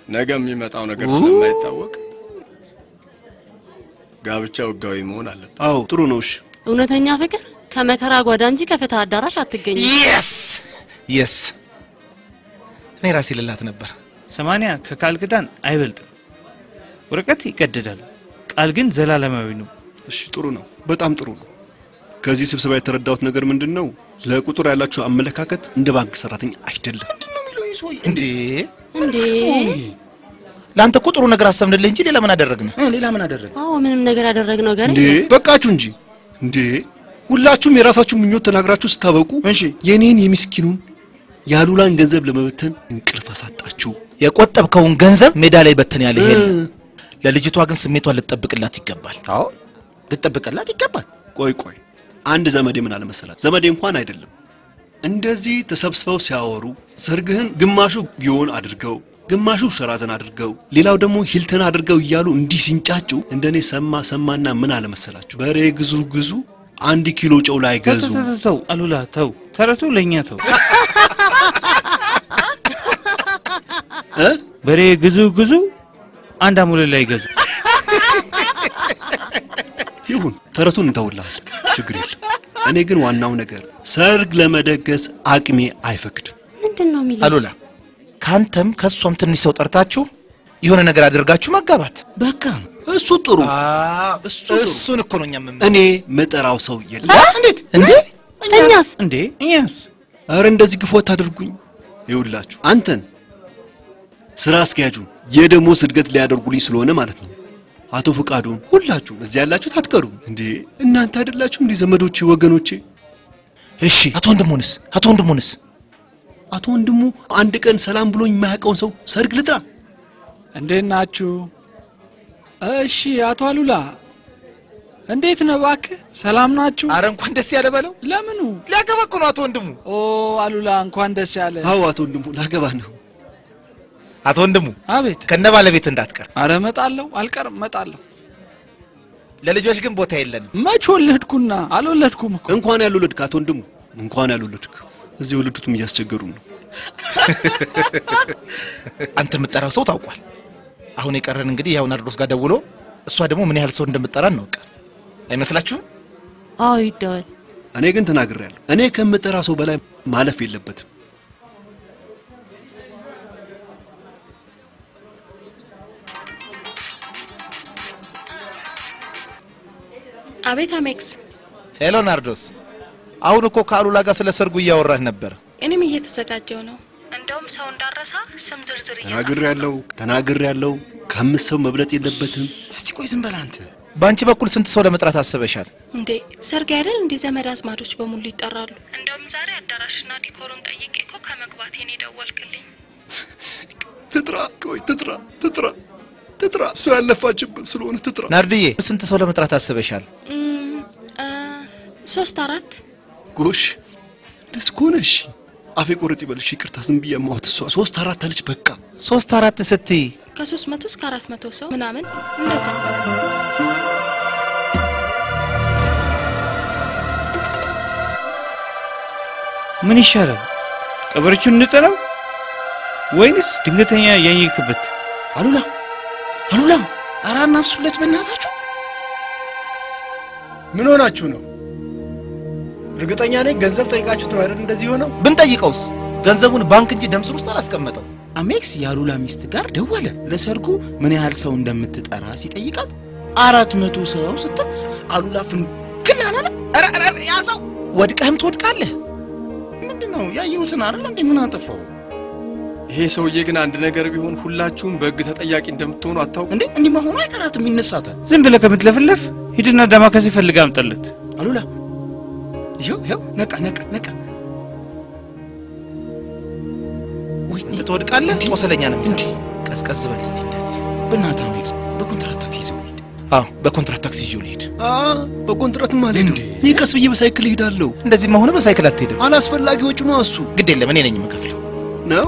ነገ የሚመጣው ነገር ስለማይታወቅ ጋብቻው ህጋዊ መሆን አለበት። አዎ ጥሩ ነው። እሺ እውነተኛ ፍቅር ከመከራ ጓዳ እንጂ ከፍትህ አዳራሽ አትገኝም። የስ እኔ ራሴ ልላት ነበር። 80 ከቃል ኪዳን አይበልጥም። ወረቀት ይቀደዳል፣ ቃል ግን ዘላለማዊ ነው። እሺ ጥሩ ነው፣ በጣም ጥሩ ነው። ከዚህ ስብሰባ የተረዳሁት ነገር ምንድነው? ለቁጥር ያላችሁ አመለካከት እንደ ባንክ ሰራተኛ አይደለም። ምንድነው የሚለው ይሶይ? እንዴ ላንተ እኮ ጥሩ ነገር አሰብንልህ እንጂ ሌላ ምን አደረግን? ሌላ ምን አደረግን? አዎ ምንም ነገር ያደረግነው ነገር እንዴ በቃችሁ እንጂ እንዴ ሁላችሁም የራሳችሁ ምኞት ተናግራችሁ ስታበቁ እሺ የኔን የምስኪኑን ያሉላን ገንዘብ ለመበተን እንቅልፍ አሳጣችሁ። የቆጠብከውን ገንዘብ ሜዳ ላይ በተን ያለ ይሄን ለልጅቷ ግን ስሜቷን ልትጠብቅላት ይገባል። አዎ ልትጠብቅላት ይገባል። ቆይ አንድ ዘመዴ ምን አለ መሰላት? ዘመዴ እንኳን አይደለም እንደዚህ ተሰብስበው ሲያወሩ ሰርግህን ግማሹ ጊዮን አድርገው ግማሹ ሸራተን አድርገው ሌላው ደግሞ ሂልተን አድርገው ይያሉ እንዲህ ሲንጫጩ እንደኔ ሰማና ምን አለ መሰላችሁ? በሬ ግዙ 1 ኪሎ ጨው ላይ ገዙ። ተው አሉላ ተው፣ ተረቱ ለኛ ተው። በሬ ግዙ 1 አሙለ ላይ ገዙ። ይሁን ተረቱን እንተውልሃል፣ ችግር የለም። እኔ ግን ዋናው ነገር ሰርግ ለመደገስ አቅሜ አይፈቅድም። ምንድነው የሚለው? አሉላ ካንተም ከሷም ትንሽ ሰው ጠርታችሁ የሆነ ነገር አድርጋችሁ መጋባት በቃ እሱ ጥሩ። እሱን እኮ ነው እኛም እኔ መጠራው ሰው የለም። እንዴ እኛስ አረ እንደዚህ ግፎት አድርጉኝ። ይውላችሁ አንተን ስራ አስኪያጁን የደሞዝ እድገት ሊያደርጉልኝ ስለሆነ ማለት ነው። አቶ ፈቃዱን ሁላችሁ እዚህ ያላችሁ ታትቀሩ እንዴ? እናንተ አይደላችሁ እንዴ ዘመዶቼ ወገኖቼ? እሺ አቶ ወንድሙ አንድ ቀን ሰላም ብሎኝ የማያውቀውን ሰው ሰርግ ልጥራ? እንዴት ናችሁ? እሺ አቶ አሉላ እንዴት ነው እባክህ? ሰላም ናችሁ? አረ እንኳን ደስ ያለ በለው። ለምኑ? ሊያገባ እኮ ነው አቶ ወንድሙ። ኦ አሉላ እንኳን ደስ ያለ። አዎ አቶ ወንድሙ ላገባ ነው። አቶ ወንድሙ አቤት። ከነ ባለቤት እንዳትቀር። አረ እመጣለሁ፣ አልቀርም፣ እመጣለሁ። ለልጆች ግን ቦታ የለንም። መች ወለድኩና? አልወለድኩም እኮ። እንኳን ያልወለድክ አቶ ወንድሙ እንኳን ያልወለድክ። እዚህ ወለዱትም እያስቸገሩ ነው። አንተ የምትጠራው ሰው ታውቋል። አሁን የቀረን እንግዲህ ያው ናርዶስ ጋር ደውሎ እሷ ደግሞ ምን ያህል ሰው እንደምትጠራ እናውቃ። አይመስላችሁም? አዎ ይደወል። እኔ ግን ተናግሬያለሁ። እኔ ከምጠራ ሰው በላይ ማለፍ የለበትም። አቤት አሜክስ። ሄሎ ናርዶስ፣ አሁን እኮ ከአሉላ ጋር ስለ ሰርጉ እያወራህ ነበር። እኔም እየተዘጋጀው ነው። እንደውም ሰው እንዳረሳ ስም ዝርዝር ተናግሬያለሁ። ከአምስት ሰው መብለጥ የለበትም። እስቲ ቆይ ዝም በል አንተ። ባንቺ በኩል ስንት ሰው ለመጥራት አስበሻል? እንዴ ሰርግ አይደል እንዴ? ዘመድ አዝማዶች በሙሉ ይጠራሉ። እንደውም ዛሬ አዳራሽና ዲኮሩን ጠይቄ እኮ ከመግባቴ ነው ደወልክልኝ። ትጥራ እሱ ያለፋችበት ስለሆነ ትጥራ። ናርድዬ ስንት ሰው ለመጥራት አስበሻል? 3 4 ጎሽ ደስኮነሽ አፌ ቆርጥ ይበልሽ። ይቅርታ ዝም ብዬ ማውት እሷ 3 4 አለች። በቃ 3 4 ስትይ ከ300 እስከ 400 ሰው ምናምን እንደዛ። ምን ይሻላል? ቀበርቹን እንጠራው ወይንስ ድንገተኛ ያየክበት? አሉላ አራናፍሱለት በእናታችሁ። ምን ሆናችሁ ነው? እርግጠኛ ነኝ ገንዘብ ጠይቃችሁት ነው አይደል እንደዚህ ሆነው? ብንጠይቀውስ ገንዘቡን ባንክ እንጂ ደምስር ውስጥ አላስቀመጠው። አሜክስ ያሉላ ሚስት ጋር ደወለ። ለሰርጉ ምን ያህል ሰው እንደምትጠራ ሲጠይቃት 400 ሰው ስትል አሉላ ፍንክል አላለ። አረ ያዘው ወድቀህም ትወድቃለህ። ምንድነው ያየሁትን አይደል እንዴ? ምን አጠፋው? ይሄ ሰውዬ ግን አንድ ነገር ቢሆን ሁላችሁም በእግ ተጠያቂ እንደምትሆኑ አታውቁ እንዴ? እንዲህ መሆኑ አይቀራትም፣ ይነሳታል። ዝም ብለህ ከምትለፍለፍ ሂድና ዳማከሴ ፈልጋ አምጣለት። አሉላ ይኸው ነቃ ወይ ትወድቃለህ። ቆሰለኛ ነው እንዴ? ቀስቀስ በል እስቲ እንደዚህ። በእናትህ አሜክስ በኮንትራት ታክሲ ይዘው ሂድ። አዎ በኮንትራት ታክሲ ይዤው ልሂድ። በኮንትራት ማለት እንዴ? እኔ ቀስ ብዬ በሳይክል እሄዳለሁ። እንደዚህ መሆኑ በሳይክል አትሄድም። አላስፈላጊ ወጪ ነው እሱ። ግድ የለም እኔ ነኝ የምከፍለው ነው።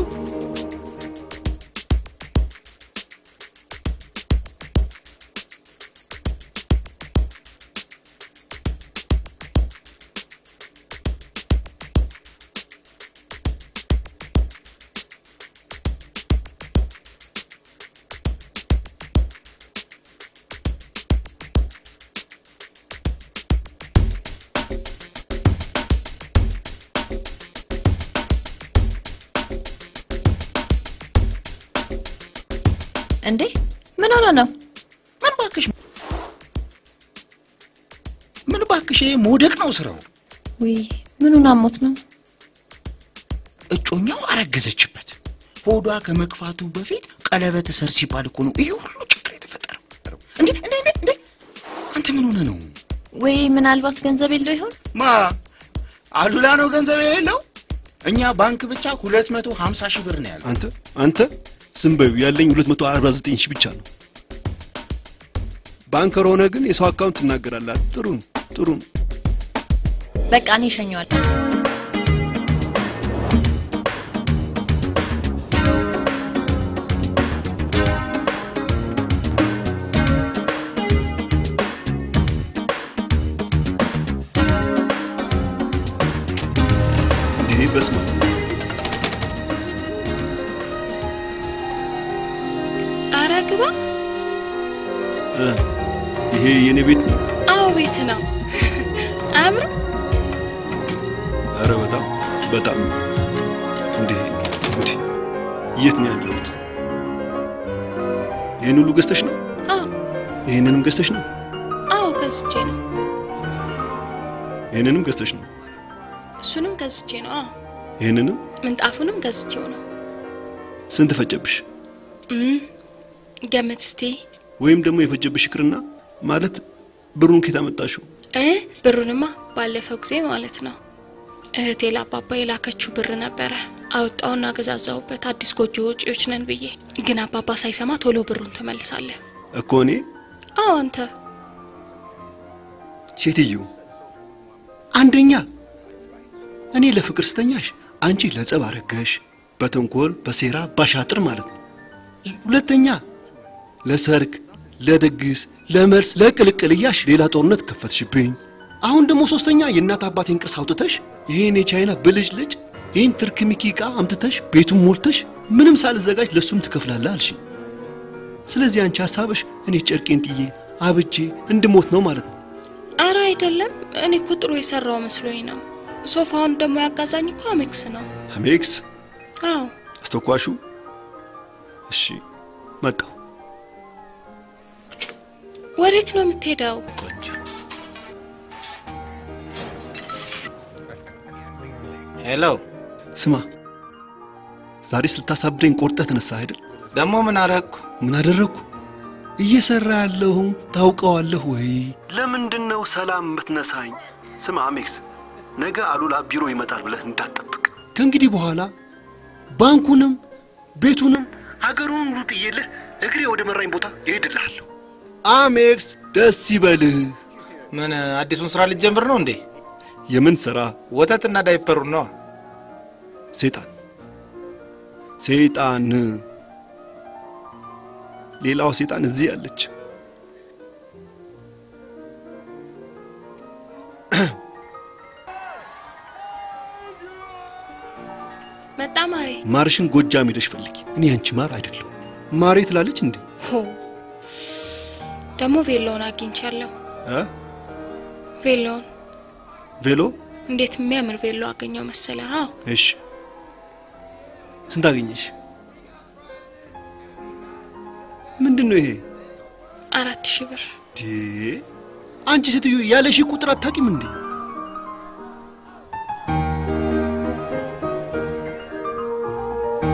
እንዴ ምን ሆነ ነው? ምን ባክሽ መውደቅ ነው ስራው። ወይ ምኑን አሞት ነው? እጮኛው አረገዘችበት። ሆዷ ከመክፋቱ በፊት ቀለበት ሰር ሲባል እኮ ነው ይሄ ሁሉ ችግር የተፈጠረው። እንዴ አንተ ምን ሆነ ነው? ወይ ምናልባት ገንዘብ የለው ይሆን? አሉላ ነው ገንዘብ የሌለው? እኛ ባንክ ብቻ 250 ሺህ ብር ነው ያለው። አንተ ዝም በይው። ያለኝ 249 ሺህ ብቻ ነው። ባንከር ሆነ ግን የሰው አካውንት እናገራለህ። ጥሩ ነው። በቃ እኔ እሸኘዋለሁ። በስመ ኧረ ግባ። ይሄ የኔ ቤት ነው? አዎ ቤት ነው። አምር ኧረ በጣም እንዴ የት ነው ያለሁት? ይሄን ሁሉ ገዝተሽ ነው? አዎ። ይሄንንም ገዝተሽ ነው? አዎ ገዝቼ ነው። ይሄንንም ገዝተሽ ነው? እሱንም ገዝቼ ነው። አዎ። ይሄንንም ምንጣፉንም ገዝቼው ነው። ስንት ፈጨብሽ? ገመት እስቲ። ወይም ደግሞ የፈጀብሽ ይቅርና ማለት ብሩን ከየት አመጣሽው? ብሩንማ ባለፈው ጊዜ ማለት ነው እህቴ ለአባባ የላከችው ብር ነበረ። አወጣውና ገዛዛውበት አዲስ ጎጆ ወጪዎች ነን ብዬ። ግን አባባ ሳይሰማ ቶሎ ብሩን ተመልሳለህ እኮ እኔ? አዎ አንተ። ሴትዮ አንደኛ እኔ ለፍቅር ስተኛሽ አንቺ ለጸብ አረገሽ፣ በተንኮል በሴራ ባሻጥር ማለት ነው። ሁለተኛ ለሰርግ ለድግስ ለመልስ ለቅልቅልያሽ ሌላ ጦርነት ከፈትሽብኝ። አሁን ደግሞ ሶስተኛ የእናት አባቴን ቅርስ አውጥተሽ ይሄን የቻይና ብልጅ ልጅ ይሄን ትርክሚኪ ዕቃ አምጥተሽ ቤቱን ሞልተሽ ምንም ሳልዘጋጅ ለሱም ትከፍላለህ አልሽ። ስለዚህ አንቺ ሐሳብሽ እኔ ጨርቄን ጥዬ አብጄ እንድሞት ነው ማለት ነው። ኧረ አይደለም፣ እኔ እኮ ጥሩ የሰራው መስሎኝ ነው። ሶፋውን ደግሞ ያጋዛኝ እኮ አሜክስ ነው። አሜክስ? አዎ። አስተኳሹ? እሺ መጣሁ። ወዴት ነው የምትሄደው? ሄሎ ስማ፣ ዛሬ ስልታሳብደኝ ቆርጠህ ተነሳህ አይደል? ደግሞ ምን አደረኩ? ምን አደረኩ? እየሰራ ያለሁም ታውቀዋለህ ወይ? ለምንድነው ሰላም የምትነሳኝ? ስማ አሜክስ፣ ነገ አሉላ ቢሮ ይመጣል ብለህ እንዳትጠብቅ። ከእንግዲህ በኋላ ባንኩንም ቤቱንም ሀገሩን ሁሉ ጥዬልህ እግሬ ወደ መራኝ ቦታ እሄድልሃለሁ። አሜክስ ደስ ይበልህ። ምን አዲሱን ስራ ልትጀምር ነው እንዴ? የምን ስራ? ወተትና ዳይፐሩን ነው። ሰይጣን ሌላው ሰይጣን እዚህ ያለች። መጣ ማሬ። ማርሽን ጎጃም ሄደሽ ፈልጊ። እኔ አንቺ ማር አይደለም። ማሬ ትላለች እንዴ? ደግሞ ቬሎን አግኝቻለሁ። ቬሎ? እንዴት የሚያምር ቬሎ አገኘው መሰለህ? አዎ። እሺ ስንት አገኘሽ? ምንድነው ይሄ? 4000 ብር። አንቺ ሴትዮ ያለሽ ቁጥር አታውቂም እንዴ?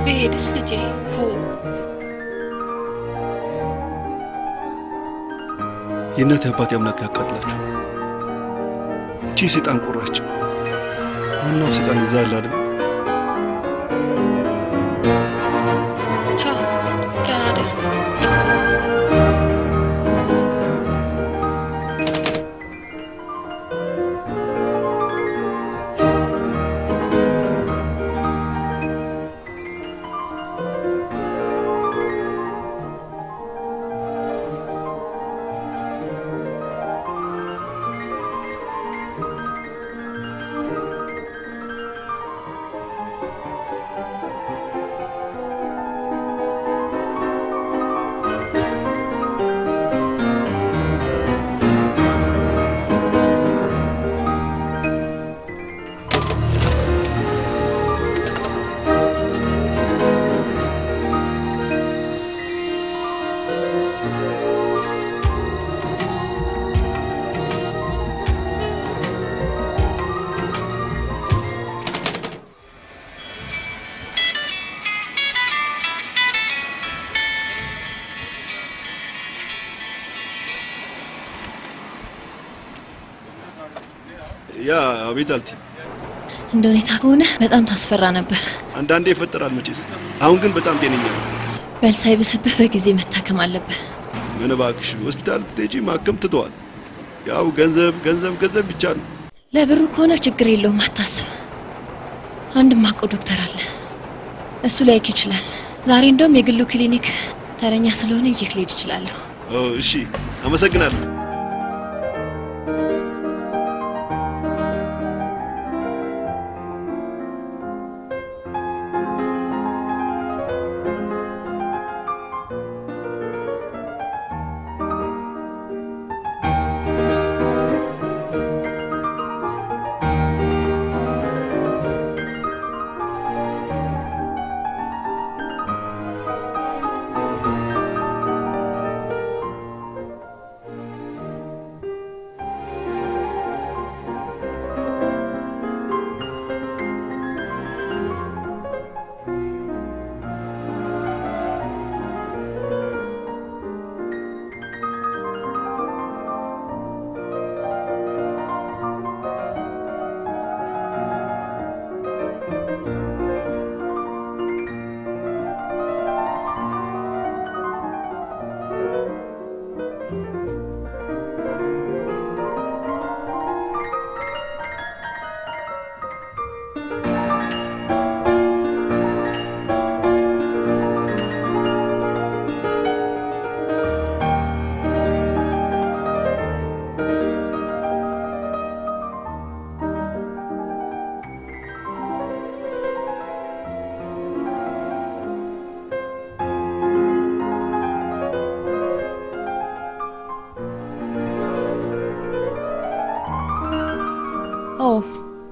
በሄድስ ልጄ የእናቴ አባቴ አምላክ ያቃጥላችሁ። እቺ ሰይጣን ቆራች። ዋናው ሰይጣን እዛ አለ አይደል? ቻው፣ ደህና ደር። ያ አቤት አልቲ እንደ ሁኔታ ከሆነ በጣም ታስፈራ ነበር። አንዳንዴ ይፈጠራል መቼስ። አሁን ግን በጣም ጤነኛ ነው። በልሳይ በስብህ በጊዜ መታከም አለበት። ምን እባክሽ ሆስፒታል ትጂ ማከም ትተዋል። ያው ገንዘብ ብቻ ነው። ለብሩ ከሆነ ችግር የለውም አታስብ። አንድ ማቆ ዶክተር አለ። እሱ ላይክ ይችላል። ዛሬ እንደውም የግሉ ክሊኒክ ተረኛ ስለሆነ ይጅክ ሊሄድ ይችላል። እሺ አመሰግናለሁ።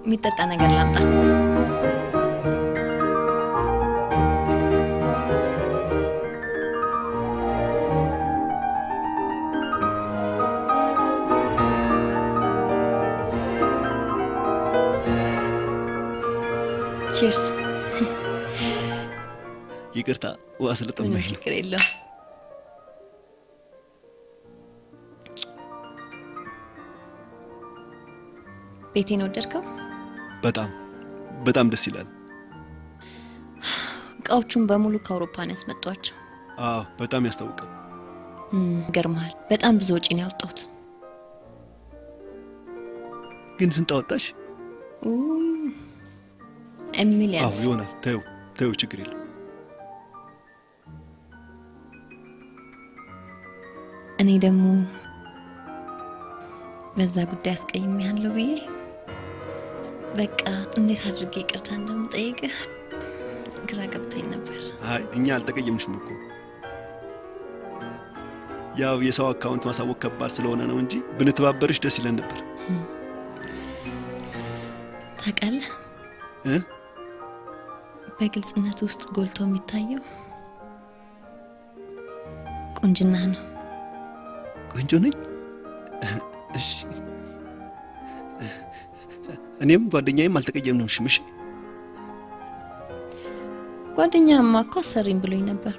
የሚጠጣ ነገር ላምጣ። ቺርስ። ይቅርታ ውሃ ስለጠማኝ። ችግር የለውም። ቤቴን ወደድከው? በጣም ደስ ይላል። እቃዎቹን በሙሉ ከአውሮፓ ነው ያስመጧቸው። በጣም ያስታውቃል። ገርማል። በጣም ብዙ ወጪ ነው ያወጣሁት። ግን ስንት አወጣሽ? ሚሊየንስ። ይሆናል። ተይው ችግር የለም። እኔ ደግሞ በዛ ጉዳይ አስቀይሜያለሁ ብዬ በቃ እንዴት አድርጌ ይቅርታ እንደምጠይቅ ግራ ገብቶኝ ነበር። እኛ አልተቀየምሽም እኮ። ያው የሰው አካውንት ማሳወቅ ከባድ ስለሆነ ነው እንጂ ብንተባበርሽ ደስ ይለን ነበር። ታውቃለህ፣ በግልጽነት ውስጥ ጎልቶ የሚታየው ቁንጅና ነው። ቆንጆ ነኝ? እሺ፣ እኔም ጓደኛዬም አልተቀየምንም። እሺ፣ ጓደኛማ እኮ አሰሪኝ ብሎኝ ነበር።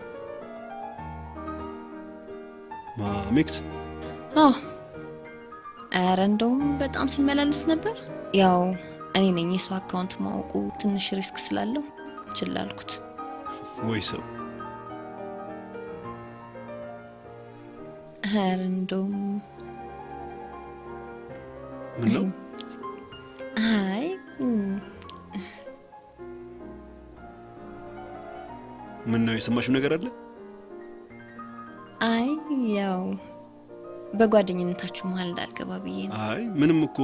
ማሚክስ? ኧረ እንደውም በጣም ሲመላለስ ነበር። ያው እኔ ነኝ የሰው አካውንት ማውቁ ትንሽ ሪስክ ስላለው ችላ አልኩት። ወይ ሰው። ኧረ እንደውም ምን ነው? አይ ምን ነው የሰማሽው ነገር አለ? አይ ያው በጓደኝነታችሁ መሀል እንዳልገባ ብዬ ነው። አይ ምንም እኮ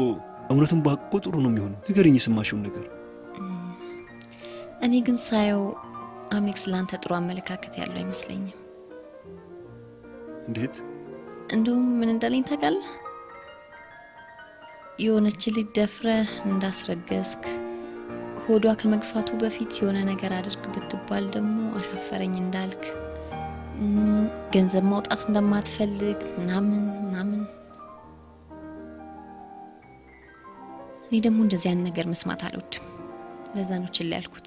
እውነቱን ባቆ ጥሩ ነው የሚሆነው። ንገሪኝ የሰማሽውን ነገር። እኔ ግን ሳየው አሜክስ ላንተ ጥሩ አመለካከት ያለው አይመስለኝም። እንዴት? እንደውም ምን እንዳለኝ ታውቃለህ? የሆነች ልጅ ደፍረህ እንዳስረገዝክ ሆዷ ከመግፋቱ በፊት የሆነ ነገር አድርግ ብትባል ደግሞ አሻፈረኝ እንዳልክ ገንዘብ ማውጣት እንደማትፈልግ ምናምን እኔ ደግሞ እንደዚህ አይነት ነገር መስማት አልወድም። ለዛ ነው ችላ ያልኩት።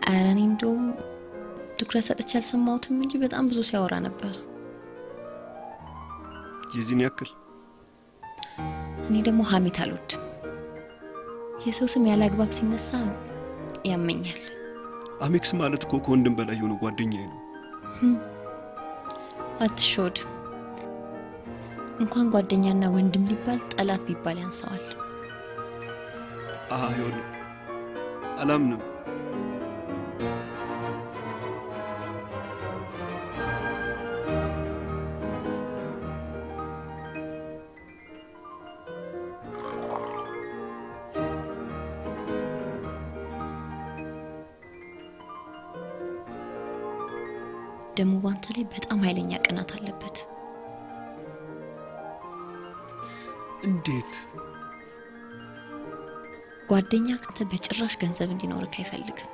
ኧረ እኔ እንደውም ትኩረት ሰጥቼ አልሰማሁትም እንጂ በጣም ብዙ ሲያወራ ነበር። የዚህን ያክል? እኔ ደግሞ ሐሜት አልወድም። የሰው ስም ያለ አግባብ ሲነሳ ያመኛል። አሜክስ ማለት እኮ ከወንድም በላይ የሆነ ጓደኛዬ ነው። አትሾድ። እንኳን ጓደኛና ወንድም ሊባል ጠላት ቢባል ያንሰዋል። አይሆን አላምንም። ደሞ ባንተ ላይ በጣም ኃይለኛ ቅናት አለበት። እንዴት? ጓደኛ ካንተ በጭራሽ ገንዘብ እንዲኖርክ አይፈልግም።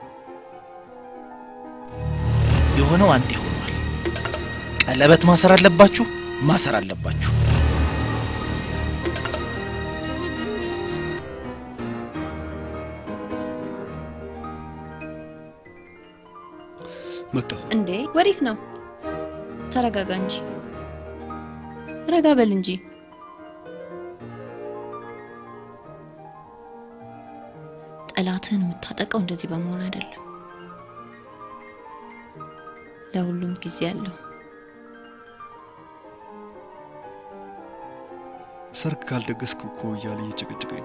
የሆነው አንዴ ሆኗል። ቀለበት ማሰር አለባችሁ። መጣ እንዴ? ወዴት ነው? ተረጋጋ እንጂ። ረጋ በል እንጂ። ጠላትን የምታጠቀው እንደዚህ በመሆን አይደለም። ለሁሉም ጊዜ አለው። ሰርግ ካልደገስኩ እኮ እያለ እየጨቀጨቀኝ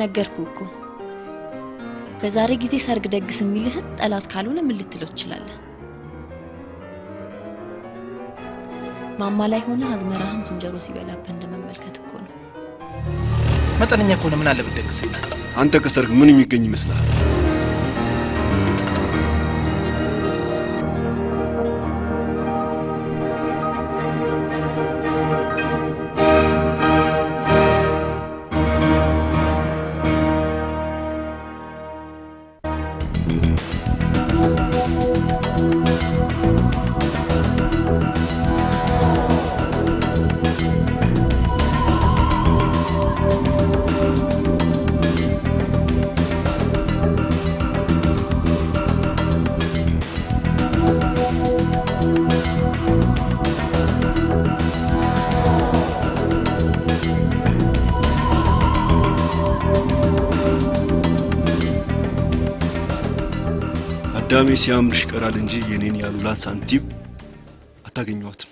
ነገርኩ እኮ። በዛሬ ጊዜ ሰርግ ደግስ የሚልህ ጠላት ካልሆነ ምን ልትለው ትችላለህ? ማማ ላይ ሆነ አዝመራህን ዝንጀሮ ሲበላበት እንደመመልከት እኮ ነው። መጠነኛ ከሆነ ምን አለ ብትደግስላት? አንተ ከሰርግ ምን የሚገኝ ይመስልሃል? ዳሜ ሲያምርሽ ቀራል እንጂ የኔን ያሉላ ሳንቲም አታገኙዋትም።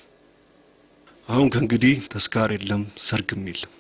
አሁን ከእንግዲህ ተስካር የለም፣ ሰርግም የለም።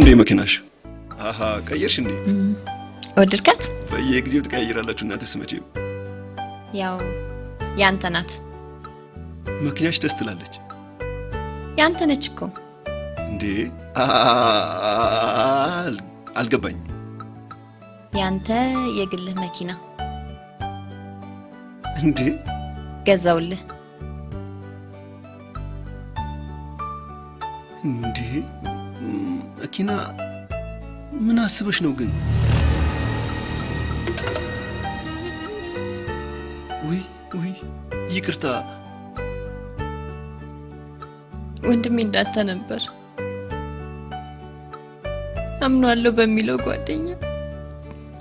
የኔ መኪናሽ አሃ ቀየርሽ እንዴ? ወደድካት? በየጊዜው ትቀያይራላችሁ እናንተስ መቼም። ያው ያንተ ናት። መኪናሽ ደስ ትላለች። ያንተ ነች እኮ እንዴ? አልገባኝ። ያንተ የግልህ መኪና እንዴ? ገዛውልህ እንዴ? መኪና ምን አስበሽ ነው ግን? ውይ ይቅርታ ወንድሜ እንዳንተ ነበር አምኗለሁ በሚለው ጓደኛ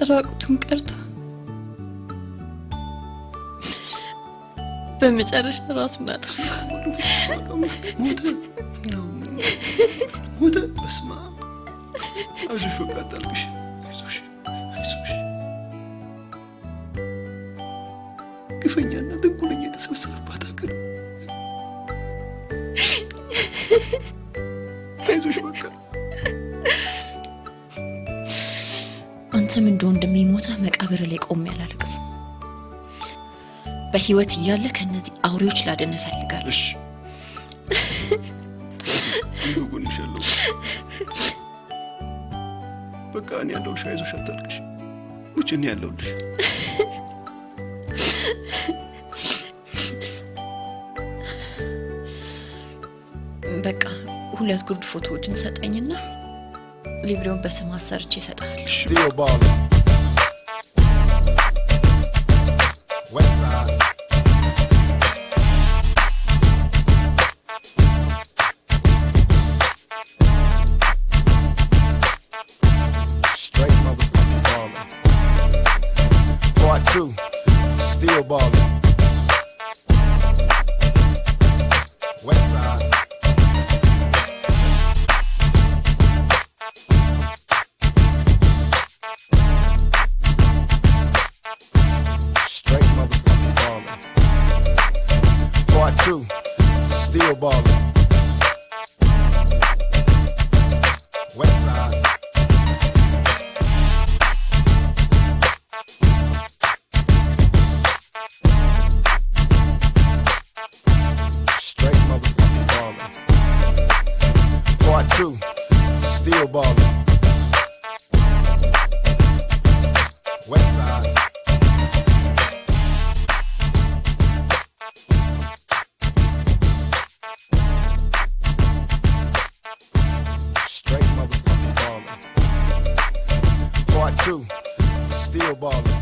ራቁቱን ቀርቶ በመጨረሻ ራሱን አጥፋ። ሞተ። በስመ አብ። አይዞሽ በቃ አታልቅሽ። አይዞሽ። ግፈኛና ተንኮለኛ የተሰበሰበባት ሀገር። አይዞሽ በቃ። አንተም እንደ ወንድሜ ሞተ መቃብር ላይ ቆሜ አላለቅስም። በህይወት እያለ ከነዚህ አውሬዎች ላድን እፈልጋለሁ። እሺ ይጎንሻለሁ። በቃ እኔ ያለሁልሽ። አይዞሽ አታልቅሽ። ውጭ እኔ ያለሁልሽ። በቃ 2 ጉርድ ፎቶዎችን ሰጠኝና ሊብሬውን በስም አሰርቼ እሰጥሃለሁ። Still ballin'. West side. Straight motherfucking ballin'. Part 2. Still ballin'. West side. Straight motherfucking ballin'. Part 2. Still ballin'. West side. Straight motherfucking ballin'. Part 2. Still ballin'. West side. Straight motherfucking ballin'. Part 2. Still ballin'.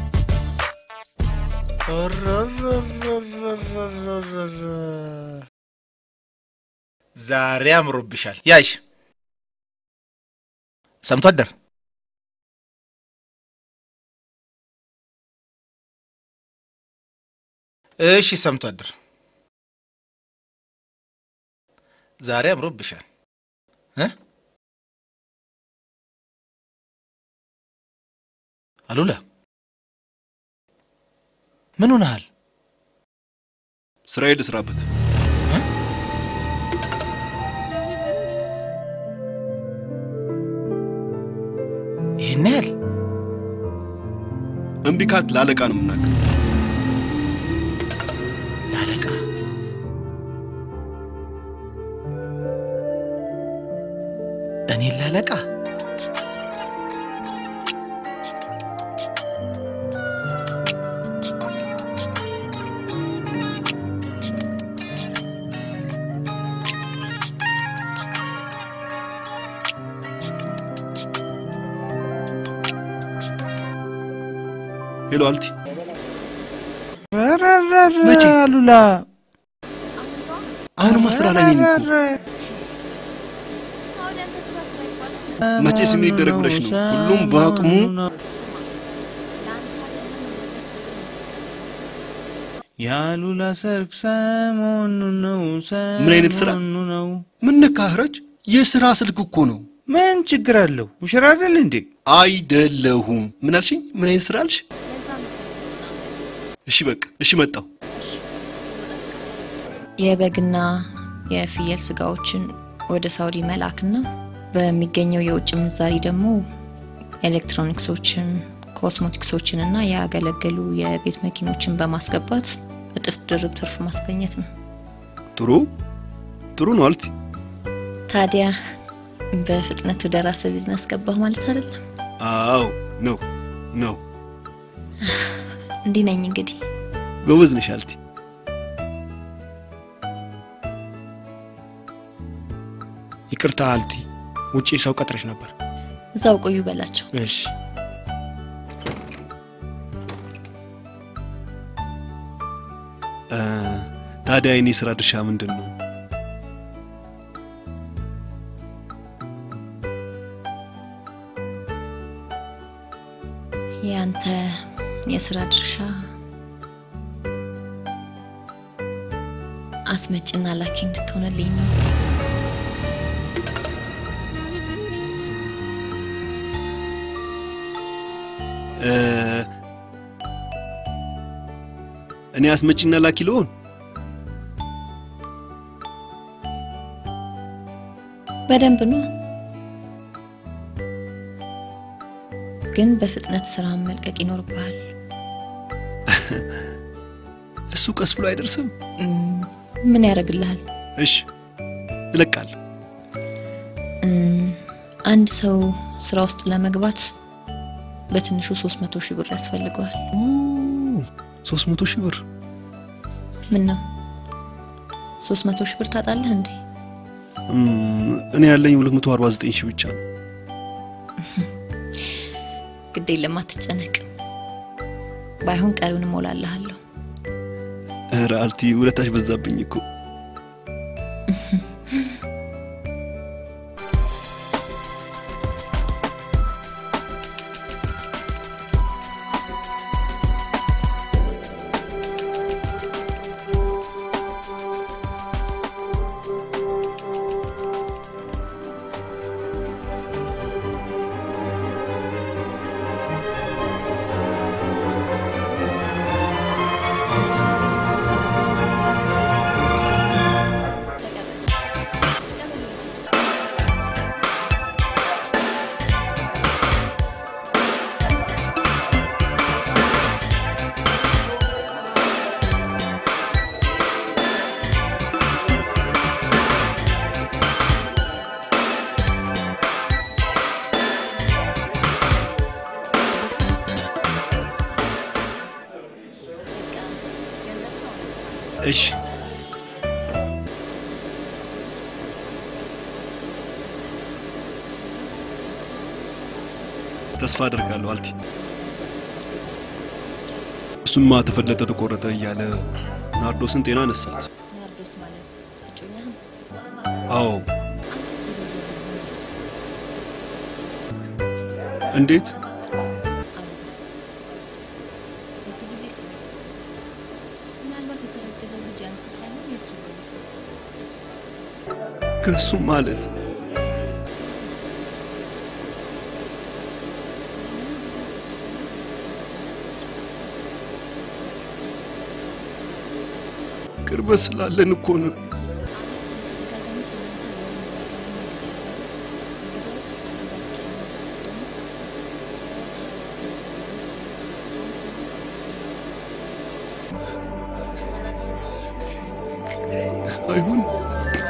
ዛሬ አምሮብሻል። ያሽ ሰምቶ አደር። እሺ ሰምቶ አደር። ዛሬ አምሮብሻል። አሉላ ምን ሆነሃል? ስራዬ ልስራበት። ይሄን ያህል እምቢ ካልክ ላለቃ ነው የምናገር። ላለቃ? እኔ ላለቃ? ሄሎ አልቲ። መቼ? አሉላ አሁንማ ስራ ላይ ነኝ እኮ። መቼስ ምን ይደረግ ብለሽ ነው? ሁሉም በአቅሙ። የአሉላ ሰርግ ሰሞኑን ነው። ምን አይነት ስራ ነው? ምን ነካህረጅ? የስራ ስልክ እኮ ነው። ምን ችግር አለው? ውሽራ አይደል እንዴ? አይደለሁም። ምን አልሽኝ? ምን አይነት ስራ አልሽ? እሺ በቃ እሺ መጣሁ። የበግና የፍየል ስጋዎችን ወደ ሳውዲ መላክና በሚገኘው የውጭ ምንዛሪ ደግሞ ኤሌክትሮኒክሶችን ኮስሞቲክሶችንና ያገለገሉ የቤት መኪኖችን በማስገባት እጥፍ ድርብ ትርፍ ማስገኘት ነው። ጥሩ ነው አልቲ። ታዲያ በፍጥነት ወደ ራስ ቢዝነስ ገባህ ማለት አይደለም? አዎ ነው እንዲህ ነኝ እንግዲህ። ጎበዝ ነሽ አልቲ። ይቅርታ አልቲ፣ ውጪ ሰው ቀጥረሽ ነበር። እዛው ቆዩ በላቸው። እሺ። ታዲያ የኔ ስራ ድርሻ ምንድነው? ያንተ የስራ ድርሻ አስመጭና ላኪ እንድትሆንልኝ ነው። እኔ አስመጭና ላኪ ልሆን? በደንብ ነው፣ ግን በፍጥነት ስራ መልቀቅ ይኖርብሃል። እሱ ቀስ ብሎ አይደርስም። ምን ያደርግልሃል? እሺ እለቃለሁ። አንድ ሰው ስራ ውስጥ ለመግባት በትንሹ 300 ሺህ ብር ያስፈልገዋል። 300 ሺህ ብር? ምን ነው 300 ሺህ ብር ታጣለህ እንዴ? እኔ ያለኝ 249 ሺህ ብቻ ነው። ግዴ ለማትጨነቅ፣ ባይሆን ቀሪውን ሞላለሃለሁ። ኧረ አልቲ ውለታሽ በዛብኝ እኮ። እሺ ተስፋ አደርጋለሁ አልቲ። እሱማ ተፈለጠ ተቆረጠ እያለ ናርዶስን ጤና ነሳት። ናርዶስ ማለት እጮኛህ? አዎ። እንዴት? ከሱ ማለት ቅርበት ስላለን እኮ ነው።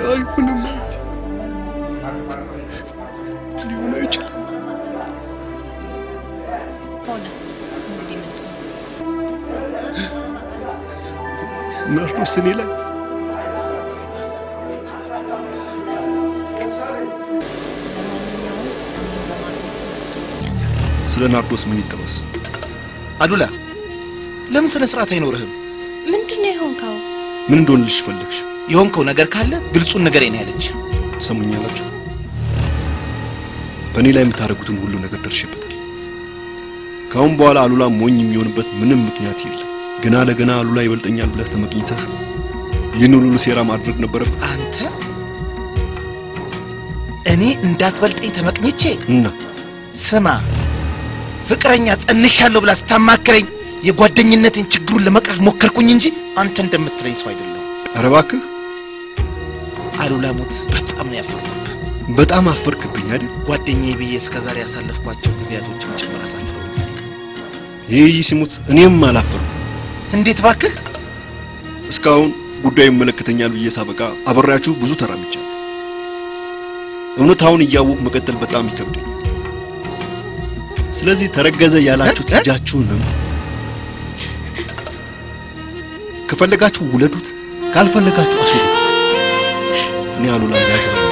አይሆንም ማለት ሊሆን አይችልም። ሆነ እንግዲህ ናርዶስ እኔ ላይ ስለ ናርዶስ ምን ይጠበስ? አዱላ ለምን ስነ ስርዓት አይኖርህም? ምንድነው የሆንከው? ምን እንደሆንልሽ ፈለግሽ? የሆንከው ነገር ካለ ግልጹን ነገር እኔ ያለች ሰሙኛላችሁ። በእኔ ላይ የምታደርጉትን ሁሉ ነገር ደርሼበታል። ካሁን በኋላ አሉላ ሞኝ የሚሆንበት ምንም ምክንያት የለም። ገና ለገና አሉላ ይበልጠኛል ብለህ ተመቅኝተህ ይህን ሁሉ ሴራ ማድረግ ነበረብህ። አንተ እኔ እንዳትበልጠኝ ተመቅኝቼ እና ስማ ፍቅረኛ ጸንሻለሁ ብላ ስታማክረኝ የጓደኝነትን ችግሩን ለመቅረፍ ሞከርኩኝ እንጂ አንተ እንደምትለኝ ሰው አይደለም። ኧረ እባክህ አሉላ ሞት በጣም ነው ያፈርኩት። በጣም አፈርክብኝ አይደል? ጓደኛዬ ብዬ እስከዛሬ ያሳለፍኳቸው ጊዜያቶችን ጭምር አሳፍረውኛል። ይህ ይስሙት፣ እኔም አላፈርኩም። እንዴት ባክህ? እስካሁን ጉዳዩ ይመለከተኛል ብዬ ሳበቃ አብሬያችሁ ብዙ ተራምጃለሁ። እውነታውን እያወቅ መቀጠል በጣም ይከብዳል። ስለዚህ ተረገዘ ያላችሁት ልጃችሁንም ከፈለጋችሁ ውለዱት፣ ካልፈለጋችሁ አስወሩ። እኔ አሉላ ያገባኝ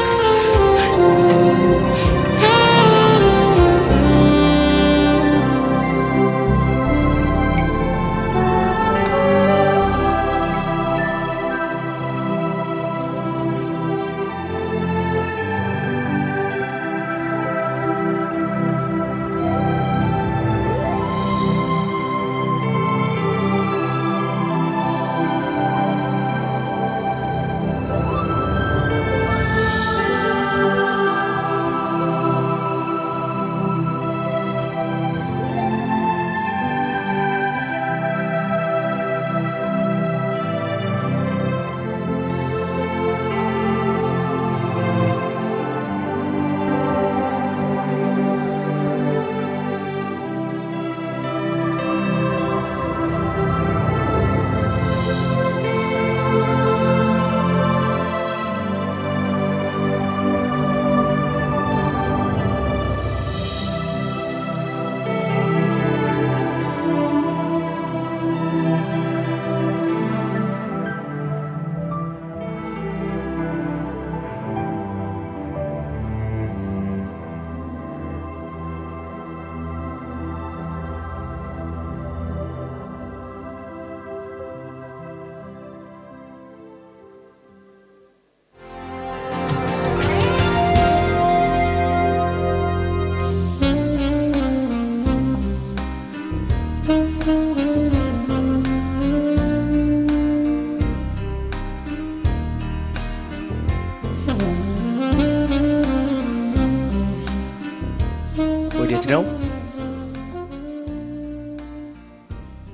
ነው?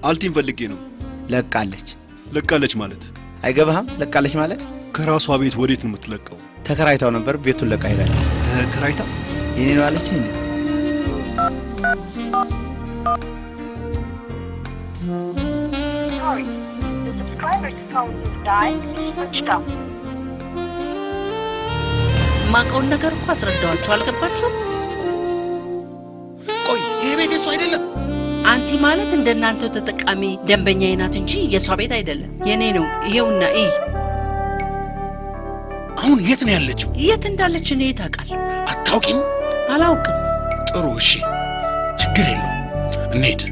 አልቲን ፈልጌ ነው። ለቃለች ማለት አይገባህም? ለቃለች ማለት ከራሷ ቤት ወዴት ነው የምትለቀው? ተከራይታው ነበር፣ ቤቱን ለቃ ሄዳለች። ተከራይታ የኔ ነው አለች እንዴ? Sorry, the subscriber's phone has died. Switched off. ማቀውን ነገር እኮ አስረዳዋችሁ አልገባችሁም? ቆይ ይሄ ቤት እሱ አይደለም። አንቲ ማለት እንደናንተው ተጠቃሚ ደንበኛዬ ናት እንጂ የሷ ቤት አይደለም፣ የኔ ነው። ይሄውና እይ። አሁን የት ነው ያለችው? የት እንዳለች እኔ ታውቃለህ? አታውቂም? አላውቅም። ጥሩ እሺ፣ ችግር የለውም እንሂድ።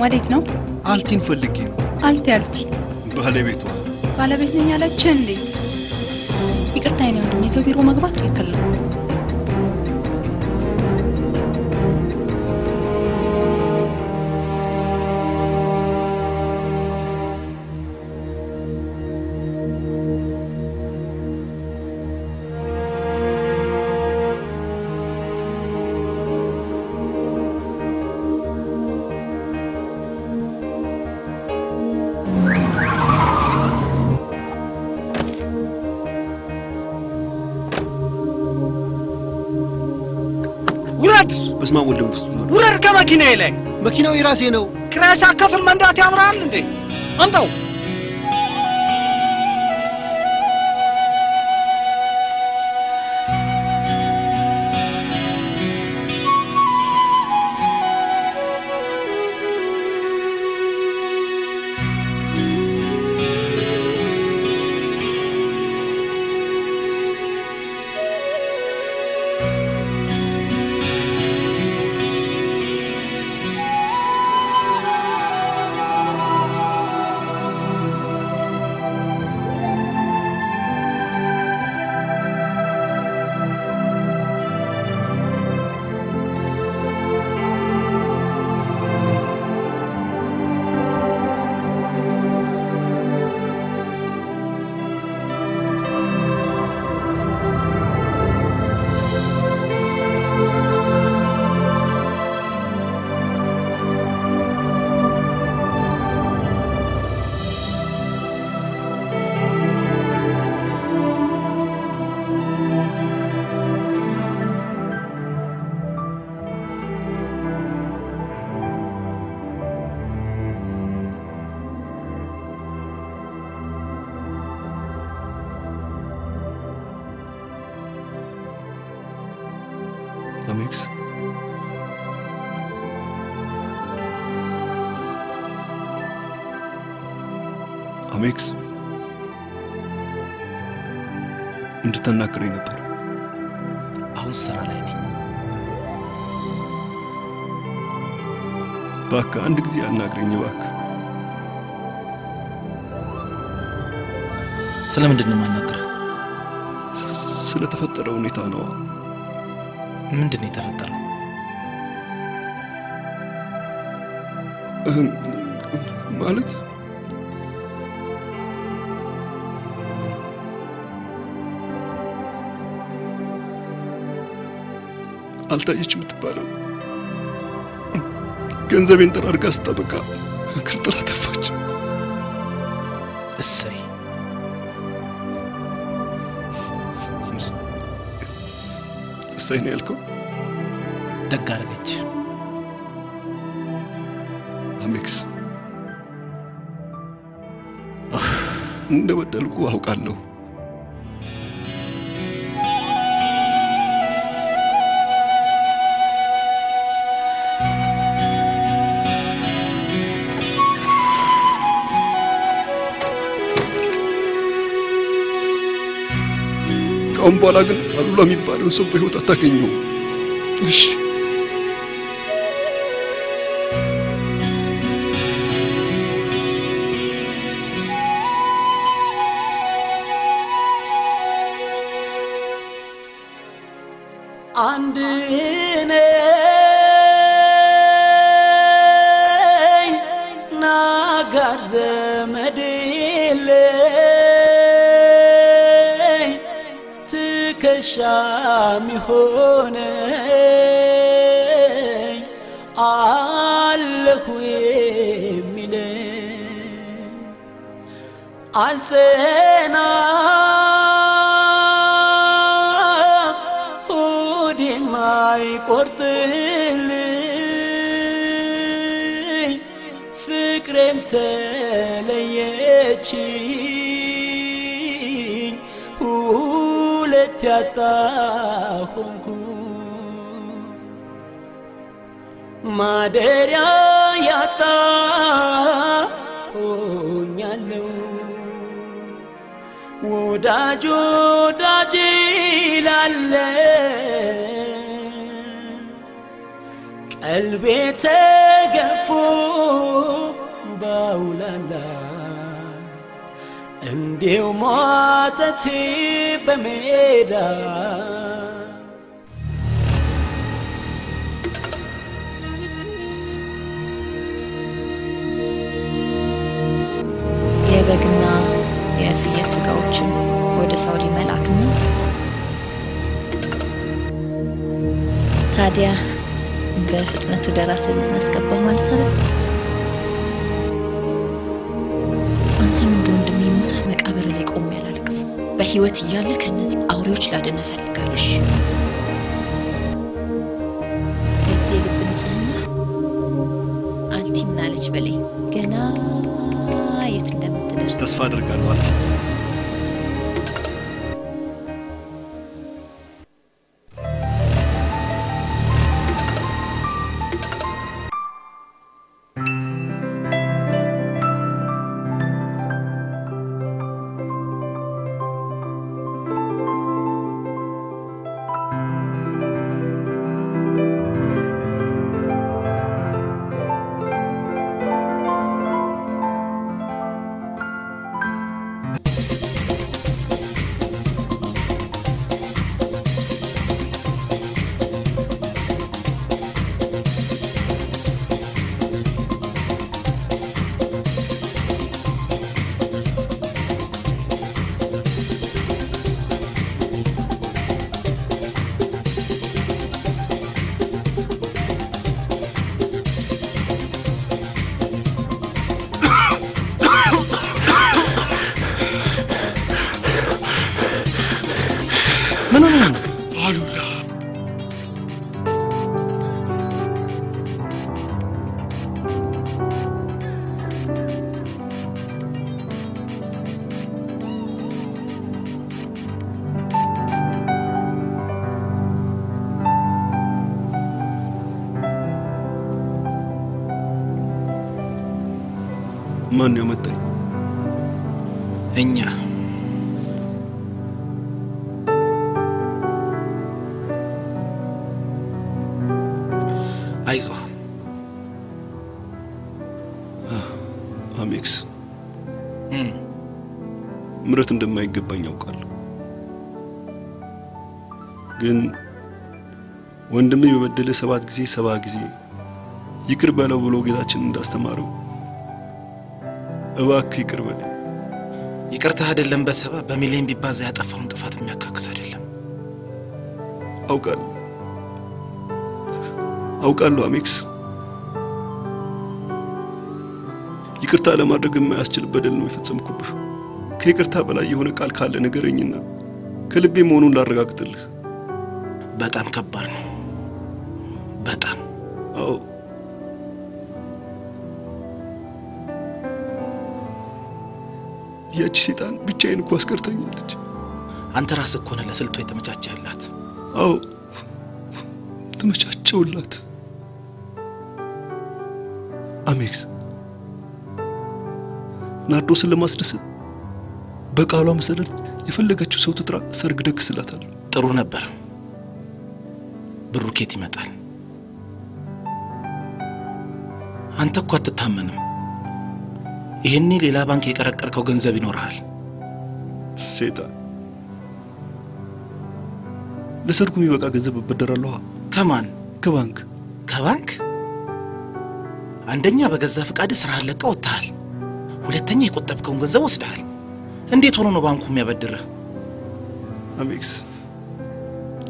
ወዴት ነው? አልቲን ፈልጌ ነው። አልቲ ባለቤቷ ባለቤት ነኝ አለች እንዴ? ይቅርታ የኔ ወንድም፣ የሰው ቢሮ መግባት ክልክል ነው። በስመ አብ ወልድ መንፈስ ቅዱስ ውረድ ከመኪናዬ ላይ። መኪናው የራሴ ነው። ክራይ ሳከፍል መንዳት ያምራል እንዴ? አምጣው። አሜክስ አሜክስ እንድትናገረኝ ነበር። አሁን ስራ ላይ ነኝ። እባክህ አንድ ጊዜ አናግረኝ እባክህ። ስለምንድን ነው የማናግረው? ስለተፈጠረው ሁኔታ ነው። ምንድን ነው የተፈጠረው? ማለት አልታየች የምትባለው ገንዘቤን ጠራርጋ ስታበቃ እግር ጥላ ተፋች። እሰይ እሰይ ነው ያልከው? ደግ አደረገች። አሜክስ እንደበደልኩ አውቃለሁ። ከአሁን በኋላ ግን አሉላ የሚባለውን ሰው በህይወት አታገኘው። እሺ አንድ ነኝ ናጋር ዘመድ የለኝ ትከሻም ሆነኝ አለሁ የሚለኝ አልጸና አይቆርጥልኝ ፍቅሬም ተለየችኝ ሁለት ያጣ ሆንኩ ማደሪያ ያጣ ሆኛለሁ ወዳጅ ወዳጅ ይላለ ቀልቤ ተገፎ ባውላላ እንዲው ሞተቴ በሜዳ የበግና የፍየል ስጋዎችን ወደ ሳውዲ መላክና ታዲያ በፍጥነት ወደ ራስህ ቢዝነስ ገባ ማለት አይደል? አንተም እንደ ወንድሜ ሞተህ መቃብር ላይ ቆሜ አላለቅስም። በህይወት እያለ ከነዚህ አውሬዎች ላድንህ እፈልጋለሁ። እዚህ ልብ ንጽህና አልቲምና ልጅ በለኝ ገና የት እንደምትደርስ ተስፋ አደርጋለሁ። አልቲ ማን ያመጣኝ? እኛ አይዞ አሜክስ ምረት እንደማይገባኝ አውቃለሁ። ግን ወንድሜ በበደለ 7 ጊዜ 70 ጊዜ ይቅር በለው ብሎ ጌታችን እንዳስተማረው እባክህ ይቅር በለኝ። ይቅርታ አይደለም በሰባ በሚሊዮን ቢባዛ ያጠፋውን ጥፋት የሚያካክስ አይደለም። አውቃለሁ አሜክስ። ይቅርታ ለማድረግ የማያስችል በደል ነው የፈጸምኩብህ። ከይቅርታ በላይ የሆነ ቃል ካለ ንገረኝና ከልቤ መሆኑን ላረጋግጥልህ። በጣም ከባድ ነው። በጣም አዎ። ያቺ ሰይጣን ብቻዬን እኮ አስቀርተኛለች። አንተ ራስህ እኮ ነህ ለስልቷ የተመቻቸህላት። አዎ ተመቻቸውላት። አሜክስ ናርዶስን ለማስደሰት በቃሏ መሰረት የፈለገችው ሰው ትጥራ፣ ሰርግ ደግስላታለሁ። ጥሩ ነበር። ብሩ ከየት ይመጣል? አንተ እኮ አትታመንም። ይሄኔ ሌላ ባንክ የቀረቀርከው ገንዘብ ይኖርሃል። ሰይጣን ለሰርጉ የሚበቃ ገንዘብ እበደራለሁ። ከማን? ከባንክ። ከባንክ? አንደኛ በገዛ ፍቃድ ስራህን ለቀህ ወጥተሃል። ሁለተኛ የቆጠብከውን ገንዘብ ወስደሃል። እንዴት ሆኖ ነው ባንኩ የሚያበድርህ? አሜክስ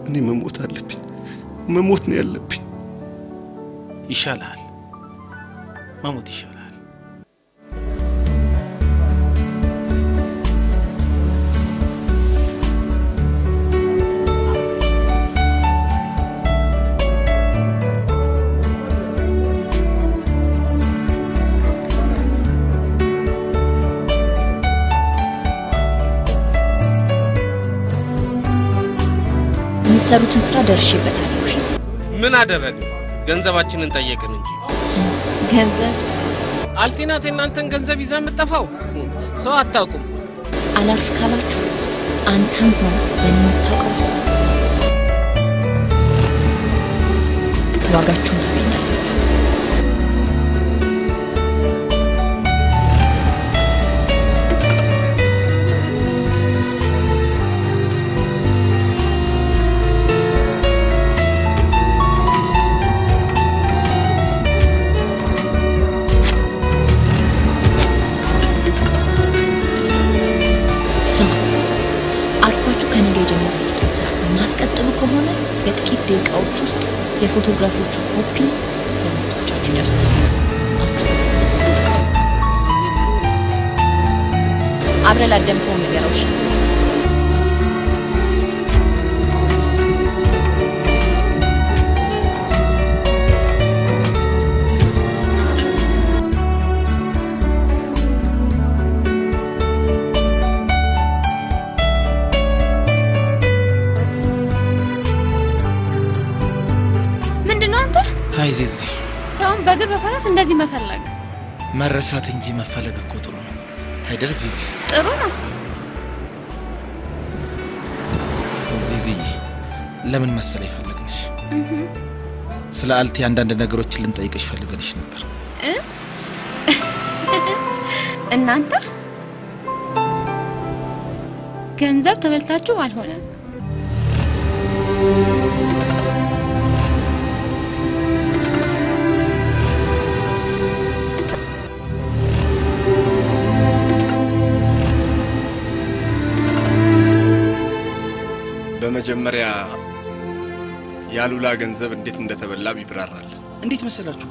እኔ መሞት አለብኝ። መሞት ነው ያለብኝ። ይሻላል። መሞት ይሻላል። የሚሰሩትን ስራ ደርሼበታለሁ። እሺ ምን አደረገ? ገንዘባችንን ጠየቅን እንጂ። ገንዘብ? አልቲናት እናንተን ገንዘብ ይዛ የምትጠፋው ሰው አታውቁም። አላርፍ ካላችሁ አንተም ሆነ የምታውቀው ሰው ዋጋችሁን ታገኛላችሁ። በጥቂት ደቂቃዎች ውስጥ የፎቶግራፎቹ ኮፒ ለሚስቶቻችሁ ይደርሳል። አስቡ። አብረን ላደምከው ነገሮች አይዚዚ ሰውን በእግር በፈረስ እንደዚህ መፈለግ መረሳት እንጂ መፈለግ እኮ ጥሩ ነው አይደል? ዚዚ ጥሩ ነው። ዚዚ ለምን መሰለ ይፈልግሽ? ስለ አልቲ አንዳንድ ነገሮችን ልንጠይቅሽ ፈልገንሽ ነበር። እናንተ ገንዘብ ተበልታችሁ አልሆነም። በመጀመሪያ ያሉላ ገንዘብ እንዴት እንደተበላ ይብራራል። እንዴት መሰላችሁ?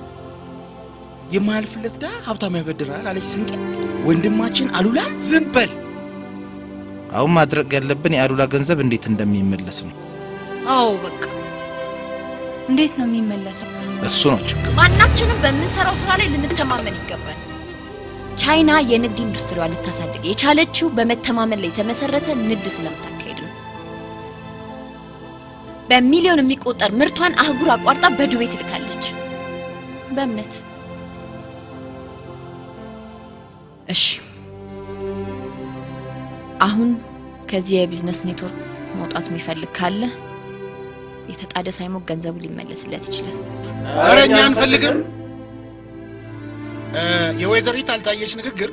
የማያልፍለት ዳ ሀብታም ያበድራል አለች ስንቄ። ወንድማችን አሉላ ዝም በል። አሁን ማድረግ ያለብን የአሉላ ገንዘብ እንዴት እንደሚመለስ ነው። አዎ በቃ እንዴት ነው የሚመለሰው? እሱ ነው ችግር። ማናችንም በምንሰራው ስራ ላይ ልንተማመን ይገባል። ቻይና የንግድ ኢንዱስትሪዋን ልታሳድግ የቻለችው በመተማመን ላይ የተመሰረተ ንግድ ስለምታካሄድ ነው። በሚሊዮን የሚቆጠር ምርቷን አህጉር አቋርጣ በዱቤ ትልካለች። በእምነት እሺ አሁን ከዚህ የቢዝነስ ኔትወርክ መውጣት የሚፈልግ ካለ የተጣደ ሳይሞት ገንዘቡ ሊመለስለት ይችላል። አረኛ አንፈልግም። የወይዘሪት አልታየች ንግግር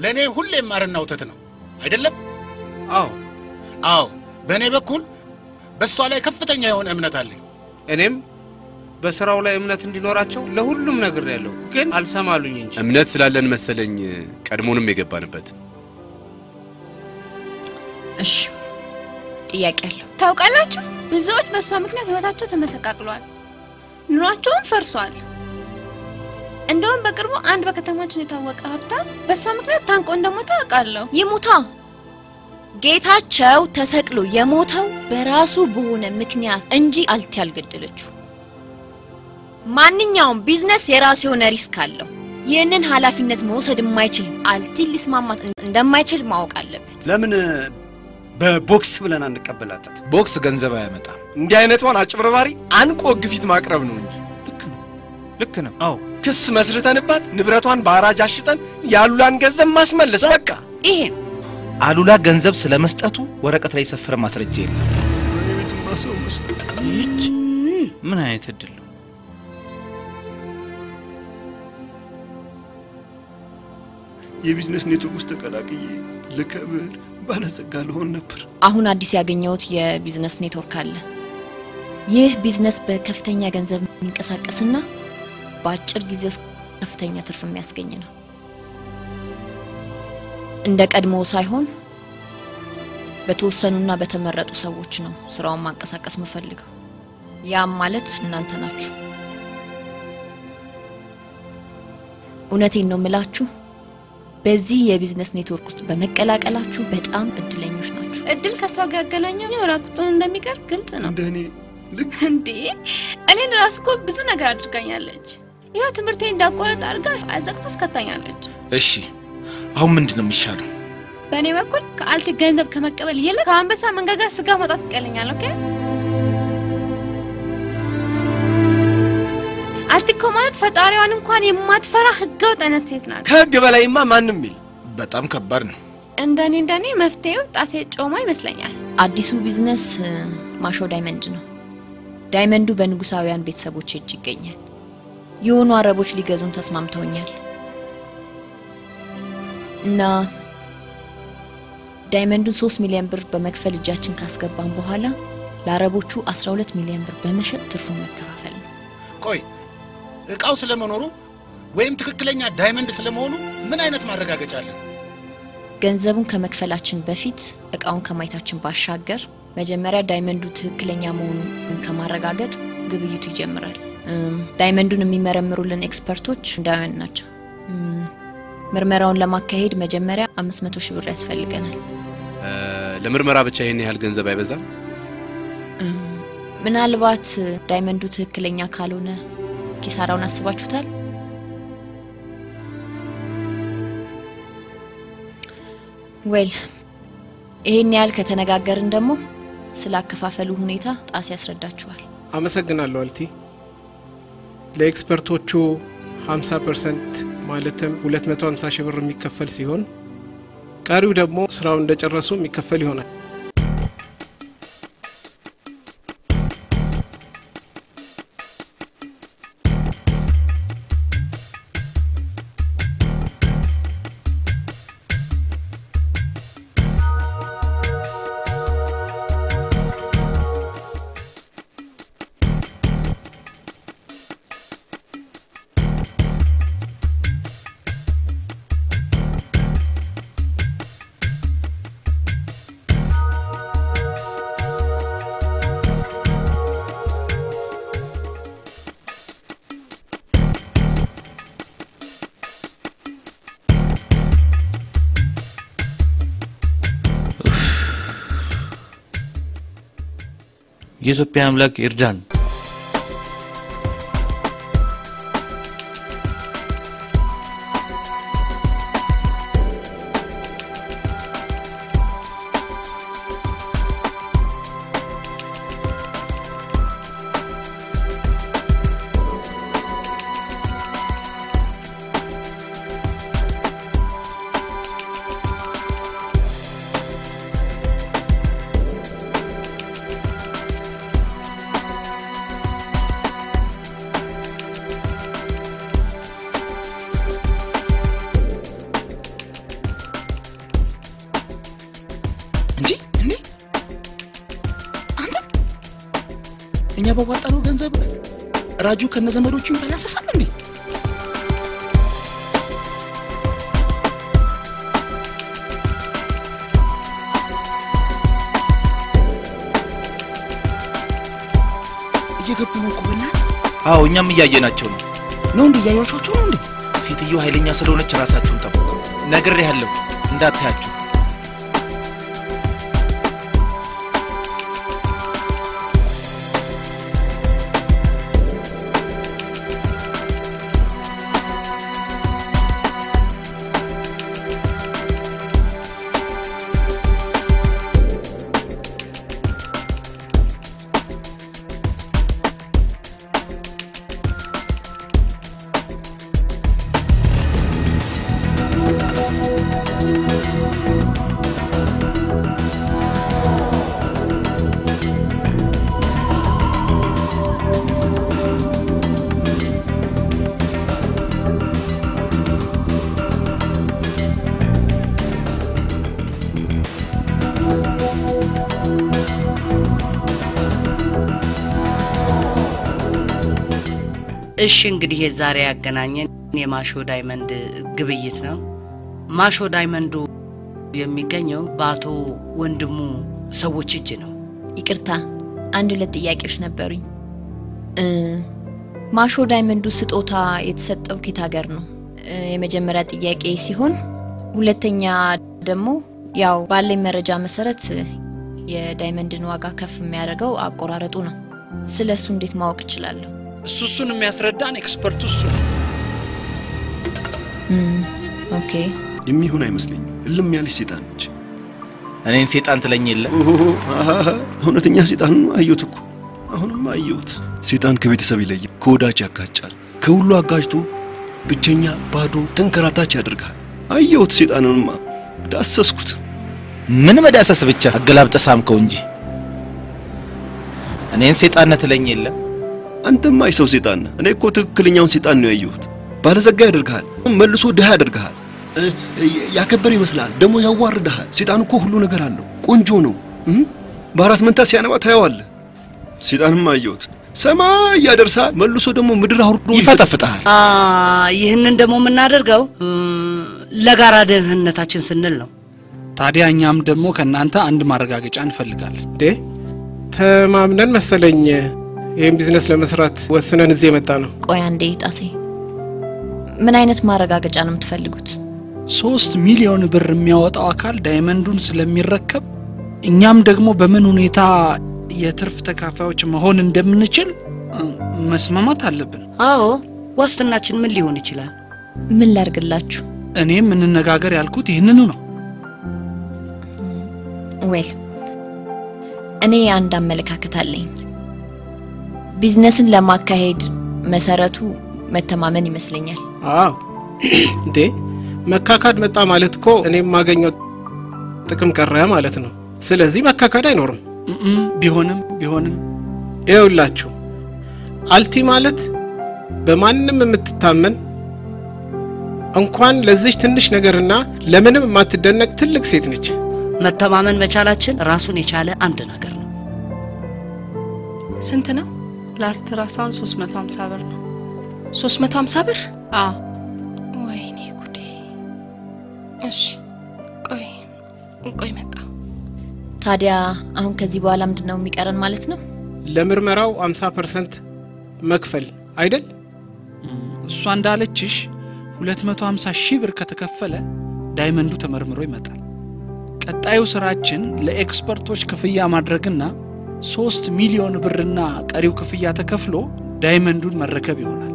ለኔ ሁሌም ማርና ወተት ነው አይደለም? አዎ በእኔ በኩል በሷ ላይ ከፍተኛ የሆነ እምነት አለኝ። እኔም በስራው ላይ እምነት እንዲኖራቸው ለሁሉም ነገር ያለው ግን አልሰማሉኝ እንጂ እምነት ስላለን መሰለኝ ቀድሞንም የገባንበት። እሺ ጥያቄ አለው። ታውቃላችሁ ብዙዎች በሷ ምክንያት ህይወታቸው ተመሰቃቅሏል፣ ኑሯቸውም ፈርሷል። እንደውም በቅርቡ አንድ በከተማችን የታወቀ ሀብታም በሷ ምክንያት ታንቆ እንደሞተ አውቃለሁ። ይሙታ ጌታቸው ተሰቅሎ የሞተው በራሱ በሆነ ምክንያት እንጂ አልቲ ያልገደለችው። ማንኛውም ቢዝነስ የራሱ የሆነ ሪስክ አለው። ይህንን ኃላፊነት መውሰድ የማይችል አልቲ ሊስማማት እንደማይችል ማወቅ አለበት። ለምን በቦክስ ብለን አንቀበላታት? ቦክስ ገንዘብ አያመጣም። እንዲህ አይነቷን አጭበርባሪ አንቆ ግፊት ማቅረብ ነው እንጂ። ልክ ነው። አዎ ክስ መስርተንባት ንብረቷን በአራጅ አሽጠን ያሉላን ገንዘብ ማስመለስ በቃ ይሄ አሉላ ገንዘብ ስለመስጠቱ ወረቀት ላይ የሰፈረ ማስረጃ የለም። ይህች ምን አይነት እድል ነው? የቢዝነስ ኔትወርክ ውስጥ ተቀላቅዬ ለከብር ባለጸጋ ልሆን ነበር። አሁን አዲስ ያገኘሁት የቢዝነስ ኔትወርክ አለ። ይህ ቢዝነስ በከፍተኛ ገንዘብ የሚንቀሳቀስና በአጭር ጊዜ ውስጥ ከፍተኛ ትርፍ የሚያስገኝ ነው። እንደ ቀድሞ ሳይሆን በተወሰኑና በተመረጡ ሰዎች ነው ስራውን ማንቀሳቀስ መፈልገው። ያም ማለት እናንተ ናችሁ። እውነቴን ነው የምላችሁ። በዚህ የቢዝነስ ኔትወርክ ውስጥ በመቀላቀላችሁ በጣም እድለኞች ናችሁ። እድል ከሷ ጋር ያገናኘው ራቁቱን እንደሚቀር ግልጽ ነው። እንደኔ ልክ እንዴ እኔን ራሱ እኮ ብዙ ነገር አድርጋኛለች። ይሄው ትምህርቴን እንዳቋረጥ አድርጋ አዘቅት እስከታኛለች። እሺ አሁን ምንድነው የሚሻለው? በእኔ በኩል ከአልቲ ገንዘብ ከመቀበል ይልቅ ከአንበሳ መንጋጋ ስጋ ማውጣት ይቀለኛል። ኦኬ አልቲ እኮ ማለት ፈጣሪዋን እንኳን የማትፈራ ህገወጥ አይነት ሴት ናት። ከህግ በላይማ ማንም ይል በጣም ከባድ ነው። እንደኔ መፍትሄው ጣሴ ጮማ ይመስለኛል። አዲሱ ቢዝነስ ማሾ ዳይመንድ ነው። ዳይመንዱ በንጉሳውያን ቤተሰቦች እጅ ይገኛል። የሆኑ አረቦች ሊገዙን ተስማምተውኛል እና ዳይመንዱን 3 ሚሊዮን ብር በመክፈል እጃችን ካስገባን በኋላ ለአረቦቹ 12 ሚሊዮን ብር በመሸጥ ትርፉን መከፋፈል ነው። ቆይ እቃው ስለመኖሩ ወይም ትክክለኛ ዳይመንድ ስለመሆኑ ምን አይነት ማረጋገጫ አለ? ገንዘቡን ከመክፈላችን በፊት እቃውን ከማየታችን ባሻገር መጀመሪያ ዳይመንዱ ትክክለኛ መሆኑን ከማረጋገጥ ግብይቱ ይጀምራል። ዳይመንዱን የሚመረምሩልን ኤክስፐርቶች እንዳውያን ናቸው። ምርመራውን ለማካሄድ መጀመሪያ 500 ሺህ ብር ያስፈልገናል። ለምርመራ ብቻ ይሄን ያህል ገንዘብ አይበዛም? ምናልባት ዳይመንዱ ትክክለኛ ካልሆነ ኪሳራውን አስባችሁታል? ዌል ይሄን ያህል ከተነጋገርን ደግሞ ስላከፋፈሉ ሁኔታ ጣሴ ያስረዳችኋል። አመሰግናለሁ አልቲ። ለኤክስፐርቶቹ 50% ማለትም 250 ሺህ ብር የሚከፈል ሲሆን ቀሪው ደግሞ ስራውን እንደጨረሱ የሚከፈል ይሆናል። የኢትዮጵያ አምላክ ይርዳን። እኛ በዋጣነው ገንዘብ ራጁ ከነዘመዶቹ ይፈላሰሳል እንዴ? እየገቡ ነው እኮ በእናትህ። አዎ እኛም እያየናቸው ነው። ነው እንዴ? እያያችኋቸው ነው እንዴ? ሴትዮ ኃይለኛ ስለሆነች ራሳችሁን ጠብቁ። ነግሬሃለሁ እንዳታያችሁ። እሺ እንግዲህ የዛሬ ያገናኘን የማሾ ዳይመንድ ግብይት ነው። ማሾ ዳይመንዱ የሚገኘው በአቶ ወንድሙ ሰዎች እጅ ነው። ይቅርታ አንድ ሁለት ጥያቄዎች ነበሩኝ። ማሾ ዳይመንዱ ስጦታ የተሰጠው ከየት ሀገር ነው? የመጀመሪያ ጥያቄ ሲሆን ሁለተኛ ደግሞ ያው ባለኝ መረጃ መሰረት የዳይመንድን ዋጋ ከፍ የሚያደርገው አቆራረጡ ነው። ስለሱ እንዴት ማወቅ እችላለሁ? እሱን የሚያስረዳን ኤክስፐርቱ እሱ ነው። ኦኬ የሚሆን አይመስለኝም። እልም ያለች ሴጣን ነች። እኔን ሴጣን ትለኝ የለ? እውነተኛ ሴጣን አየሁት እኮ አሁንም አየሁት። ሴጣን ከቤተሰብ ይለያል፣ ከወዳጅ ያጋጫል፣ ከሁሉ አጋጭቶ ብቸኛ ባዶ ተንከራታች ያደርጋል። አየሁት ሴጣንንማ ዳሰስኩት። ምን መዳሰስ ብቻ አገላብጠ ሳምከው እንጂ እኔን ሴጣን ትለኝ የለ? አንተማ አይሰው ሴጣን ነህ። እኔ እኮ ትክክለኛውን ሴጣን ነው ያየሁት። ባለዘጋ ያደርጋል፣ መልሶ ድሃ ያደርጋል። ያከበር ይመስላል ደግሞ ያዋርዳል። ሴጣን እኮ ሁሉ ነገር አለው። ቆንጆ ነው። በአራት መንታ ሲያነባ ታየዋለህ። ሴጣንማ አየሁት። ሰማይ ያደርሳል፣ መልሶ ደግሞ ምድር አውርዶ ይፈጠፍጣል። ይህንን ደግሞ የምናደርገው ለጋራ ደህንነታችን ስንል ነው። ታዲያ እኛም ደግሞ ከናንተ አንድ ማረጋገጫ እንፈልጋለን። ተማምነን መሰለኝ ይሄን ቢዝነስ ለመስራት ወስነን እዚህ የመጣ ነው። ቆይ አንዴ ጣሴ፣ ምን አይነት ማረጋገጫ ነው የምትፈልጉት? 3 ሚሊዮን ብር የሚያወጣው አካል ዳይመንዱን ስለሚረከብ እኛም ደግሞ በምን ሁኔታ የትርፍ ተካፋዮች መሆን እንደምንችል መስማማት አለብን። አዎ፣ ዋስትናችን ምን ሊሆን ይችላል? ምን ላርግላችሁ? እኔም እንነጋገር ያልኩት ይሄንኑ ነው። ዌል እኔ አንድ አመለካከት አለኝ። ቢዝነስን ለማካሄድ መሰረቱ መተማመን ይመስለኛል። አዎ እንዴ መካካድ መጣ ማለት እኮ እኔም ማገኘው ጥቅም ቀረ ማለት ነው። ስለዚህ መካካድ አይኖርም። ቢሆንም ይኸውላችሁ አልቲ ማለት በማንም የምትታመን እንኳን ለዚህ ትንሽ ነገርና ለምንም የማትደነቅ ትልቅ ሴት ነች። መተማመን መቻላችን ራሱን የቻለ አንድ ነገር ነው። ስንት ነው? ለአልትራሳውንድ 350 ብር ነው። 350 ብር? አዎ። ወይኔ ጉዴ። እሺ ቆይ መጣ። ታዲያ አሁን ከዚህ በኋላ ምንድነው የሚቀረን ማለት ነው? ለምርመራው 50% መክፈል አይደል? እሷ እንዳለችሽ 250 ሺህ ብር ከተከፈለ ዳይመንዱ ተመርምሮ ይመጣል። ቀጣዩ ስራችን ለኤክስፐርቶች ክፍያ ማድረግና 3 ሚሊዮን ብርና ቀሪው ክፍያ ተከፍሎ ዳይመንዱን መረከብ ይሆናል።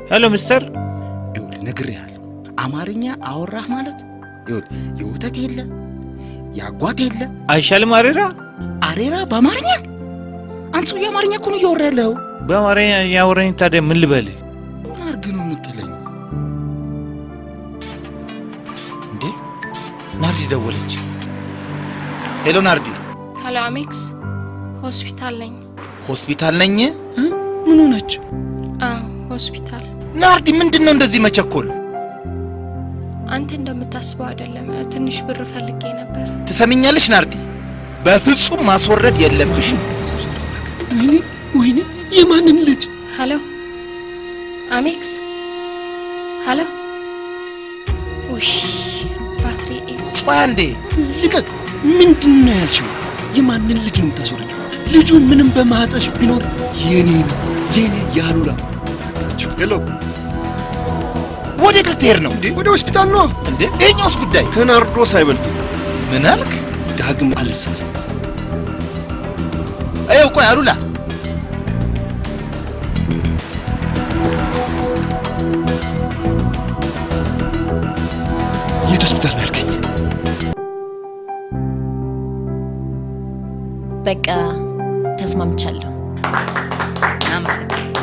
ሄሎ ሚስተር፣ ይኸውልህ ነግሬሃለሁ። አማርኛ አወራህ ማለት ይኸውልህ የወተት የለ ያጓት የለ አይሻልም? አሬራ በአማርኛ አንተ የአማርኛ እኮ ነው እያወራህ ያለው። በአማርኛ ያወራኝ ታዲያ ምን ልበል? አርግ ነው የምትለኝ እንዴ? ናርዲ ደወለች። ሄሎ ናርዲ። ሄሎ አሜክስ፣ ሆስፒታል ነኝ። ሆስፒታል ነኝ? ምን ሆነች? ሆስፒታል። ናርዲ ምንድነው እንደዚህ መቸኮል? አንተ እንደምታስበው አይደለም። ትንሽ ብር ፈልጌ ነበር። ትሰሚኛለሽ ናርዲ? በፍጹም ማስወረድ የለብሽም። ወይኔ የማንን ልጅ? ሄሎ አሜክስ። ሄሎ ውሽ ባትሪ ጿንዴ ልቀቅ። ምንድነው ያልሽው? የማንን ልጅ ነው የምታስወርጂው? ልጁ ምንም በማህፀንሽ ቢኖር የኔ ነው፣ የኔ ያሉላ። ሄሎ ወዴት ልትሄድ ነው? ወደ ሆስፒታል ነው እንዴ? የኛውስ ጉዳይ ከናርዶስ አይበልጥም። ምን አልክ? ዳግም አልሳሳት። አየው ቆይ አሉላ የት ሆስፒታል ነው ያልከኝ? በቃ ተስማምቻለሁ። አመሰግናለሁ።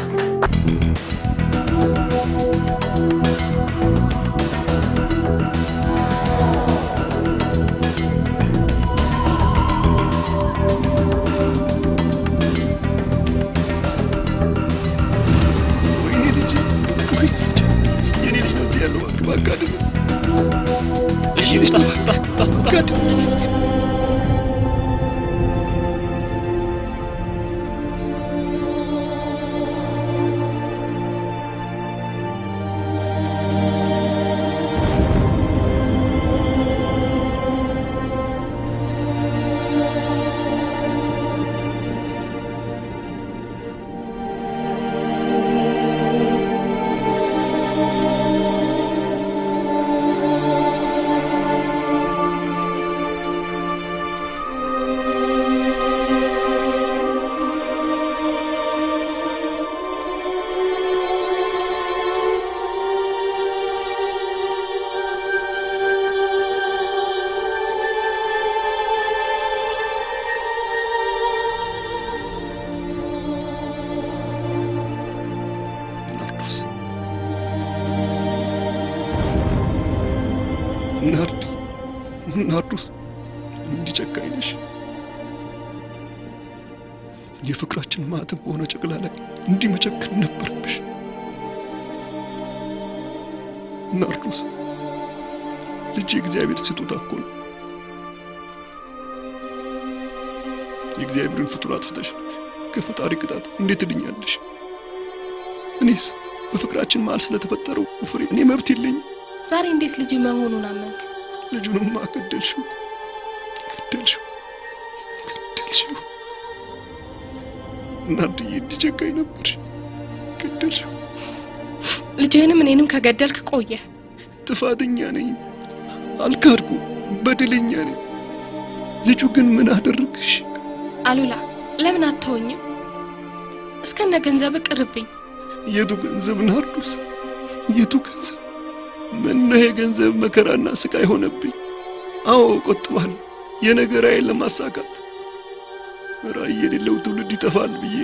ናርዶስ እንዲጨካኝ ነሽ? የፍቅራችን ማተም በሆነ ጨቅላ ላይ እንዲመጨከን ነበረብሽ ናርዶስ። ልጅ የእግዚአብሔር ስጦታ እኮ ነው። የእግዚአብሔርን ፍጡር አጥፍተሽ ከፈጣሪ ቅጣት እንዴት ትድኛለሽ? እኔስ በፍቅራችን መሃል ስለተፈጠረው ፍሬ እኔ መብት የለኝም? ዛሬ እንዴት ልጅ መሆኑን አመንክ? ልጁንማ ገደልሽው። ናርዲዬ እንዲጨካኝ ነበርሽ፣ ገደልሽው። ልጅህንም እኔንም ከገደልክ ቆየ። ጥፋተኛ ነኝ አልካድኩ፣ በደለኛ ነኝ። ልጁ ግን ምን አደረግሽ? አሉላ ለምን አትተወኝም? እስከነ ገንዘብ ቅርብኝ። የቱ ገንዘብ ናርዶስ? የቱ ገንዘብ? ምነው የገንዘብ መከራና ስቃይ ሆነብኝ። አዎ ቆጥባለሁ፣ የነገራዬን ለማሳካት። ራዕይ የሌለው ትውልድ ይጠፋል ብዬ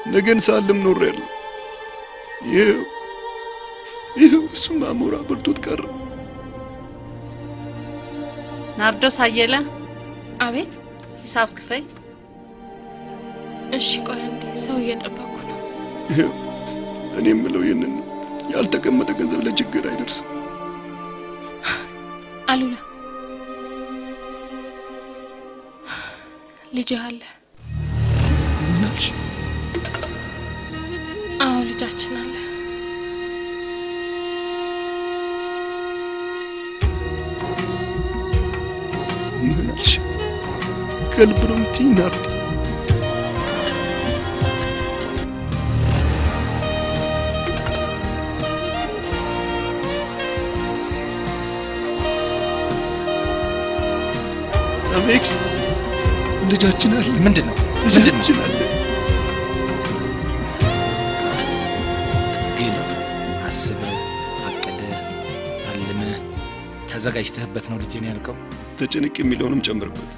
ነገን ሳልም ኖሬያለሁ። ይኸው እሱም አሞራ በልቶት ቀረ። ናርዶስ አየለ። አቤት። ሂሳብ ክፈይ። እሺ ቆይ አንዴ፣ ሰው እየጠበቁ ነው። ይኸው እኔ የምለው ይህንን ነው። ያልተቀመጠ ገንዘብ ለችግር አይደርስም። አሉላ ልጅ አለ። ምን አልሽ? አዎ ልጃችን አለ። ምን አልሽ? ከልብ ነው የምትይኝ ናርዲ? አሜክስ ልጃችን አለ። ምንድነው? ልጃችን አለ። ግን አስበህ አቅደህ አልመህ ተዘጋጅተህበት ነው ልጅን ያልከው? ተጨንቅ የሚለውንም ጨምርበት።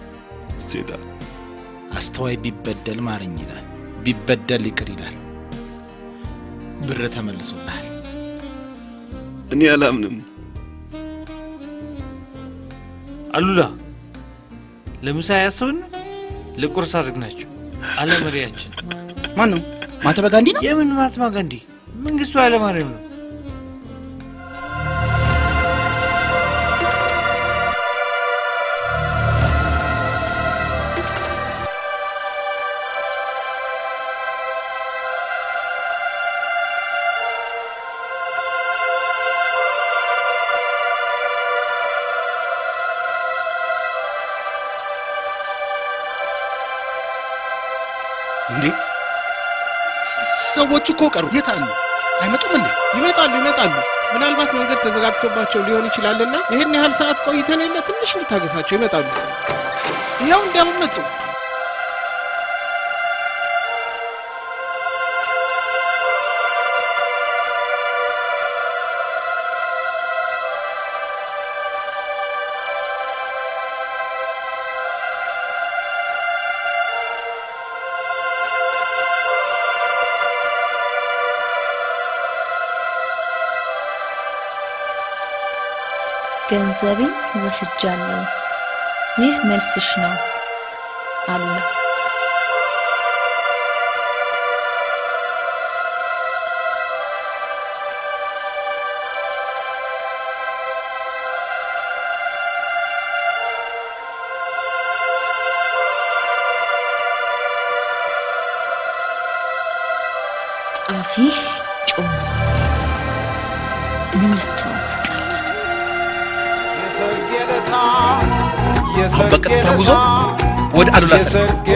ሴታ አስተዋይ ቢበደል ማረኝ ይላል፣ ቢበደል ይቅር ይላል። ብር ተመልሶልሃል። እኔ አላምንም። አሉላ ለምሳ ያሰውን ለቁርስ አድርግናቸው። አለመሪያችን ማን ነው? ማህተመ ጋንዲ ነው? የምን ማህተመ ጋንዲ? መንግስቱ ኃይለማርያም ነው። እንዴ ሰዎቹ እኮ ቀሩ። የት አሉ? አይመጡም እንዴ? ይመጣሉ። ምናልባት መንገድ ተዘጋግቶባቸው ሊሆን ይችላልና ይሄን ያህል ሰዓት ቆይተን የለ ትንሽ ልታገሳቸው ይመጣሉ። ይኸው እንዲያውም መጡ። ገንዘቤን ወስጃለሁ። ይህ መልስሽ ነው አሉላ። ጣሲ ጮማ በቀጥታ ጉዞ ወደ አሉላ ሰርግ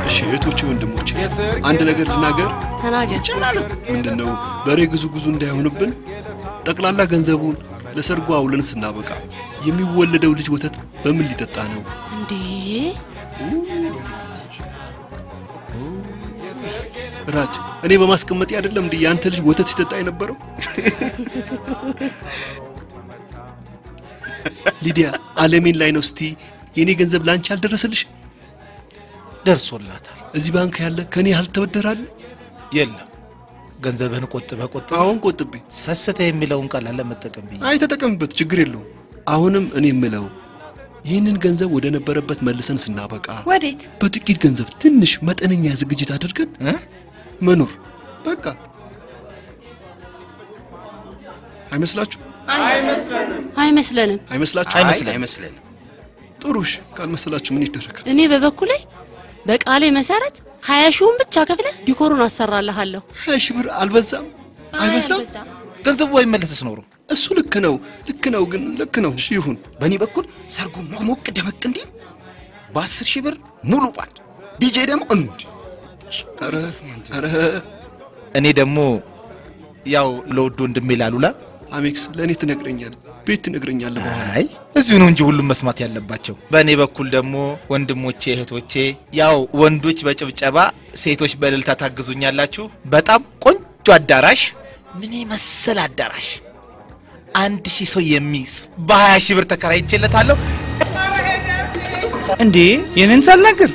እሺ እህቶቼ ወንድሞቼ አንድ ነገር ልናገር። ተናገር። ምንድነው በሬ ግዙ እንዳይሆንብን ጠቅላላ ገንዘቡን ለሰርጉ አውለን ስናበቃ የሚወለደው ልጅ ወተት በምን ሊጠጣ ነው እንዴ? ራጅ እኔ በማስቀመጥ አይደለም እንዴ ያንተ ልጅ ወተት ሲጠጣ የነበረው? ሊዲያ አለሜን ላይ ነው። እስቲ የኔ ገንዘብ ላንቺ አልደረሰልሽ? ደርሶላታል። እዚህ ባንክ ያለ ከኔ አልተበደራለ? የለም ገንዘብህን ቆጥበህ አሁን ቆጥቤ ሰሰተ የሚለውን ቃል አለ መጠቀም ብዬ። አይ ተጠቀምበት፣ ችግር የለውም። አሁንም እኔ የምለው ይህንን ገንዘብ ወደ ነበረበት መልሰን ስናበቃ ወዴት? በጥቂት ገንዘብ ትንሽ መጠነኛ ዝግጅት አድርገን መኖር በቃ አይመስላችሁ? አይመስለንም። ጥሩሽ ካልመሰላችሁ ምን ይደረጋል? እኔ በበኩሌ በቃሌ መሰረት 20 ሺውን ብቻ ከፍለህ ዲኮሩን አሰራልሃለሁ። 20 ሺህ ብር አልበዛም? አይበዛም? ገንዘቡ አይመለስስ ኖሮ እሱ ልክ ነው ግን ልክ ነው። እሺ ይሁን። በእኔ በኩል ሰርጉ ሞቅ ደመቅ እንዲል በ10 ሺህ ብር ሙሉ ባንድ ዲጄ ደግሞ አረ እኔ ደግሞ ያው ለውድ ወንድሜ ላሉላ አሜክስ ለኔ ትነግረኛለህ፣ ቤት ትነግረኛለህ። አይ እዚሁ ነው እንጂ ሁሉም መስማት ያለባቸው። በእኔ በኩል ደግሞ ወንድሞቼ እህቶቼ፣ ያው ወንዶች በጭብጨባ ሴቶች በእልልታ ታግዙኛላችሁ። በጣም ቆንጆ አዳራሽ፣ ምን ይመስል አዳራሽ 1000 ሰው የሚይዝ በ20 ሺህ ብር ተከራይቼለታለሁ። እንዴ የኔን ሳልነግር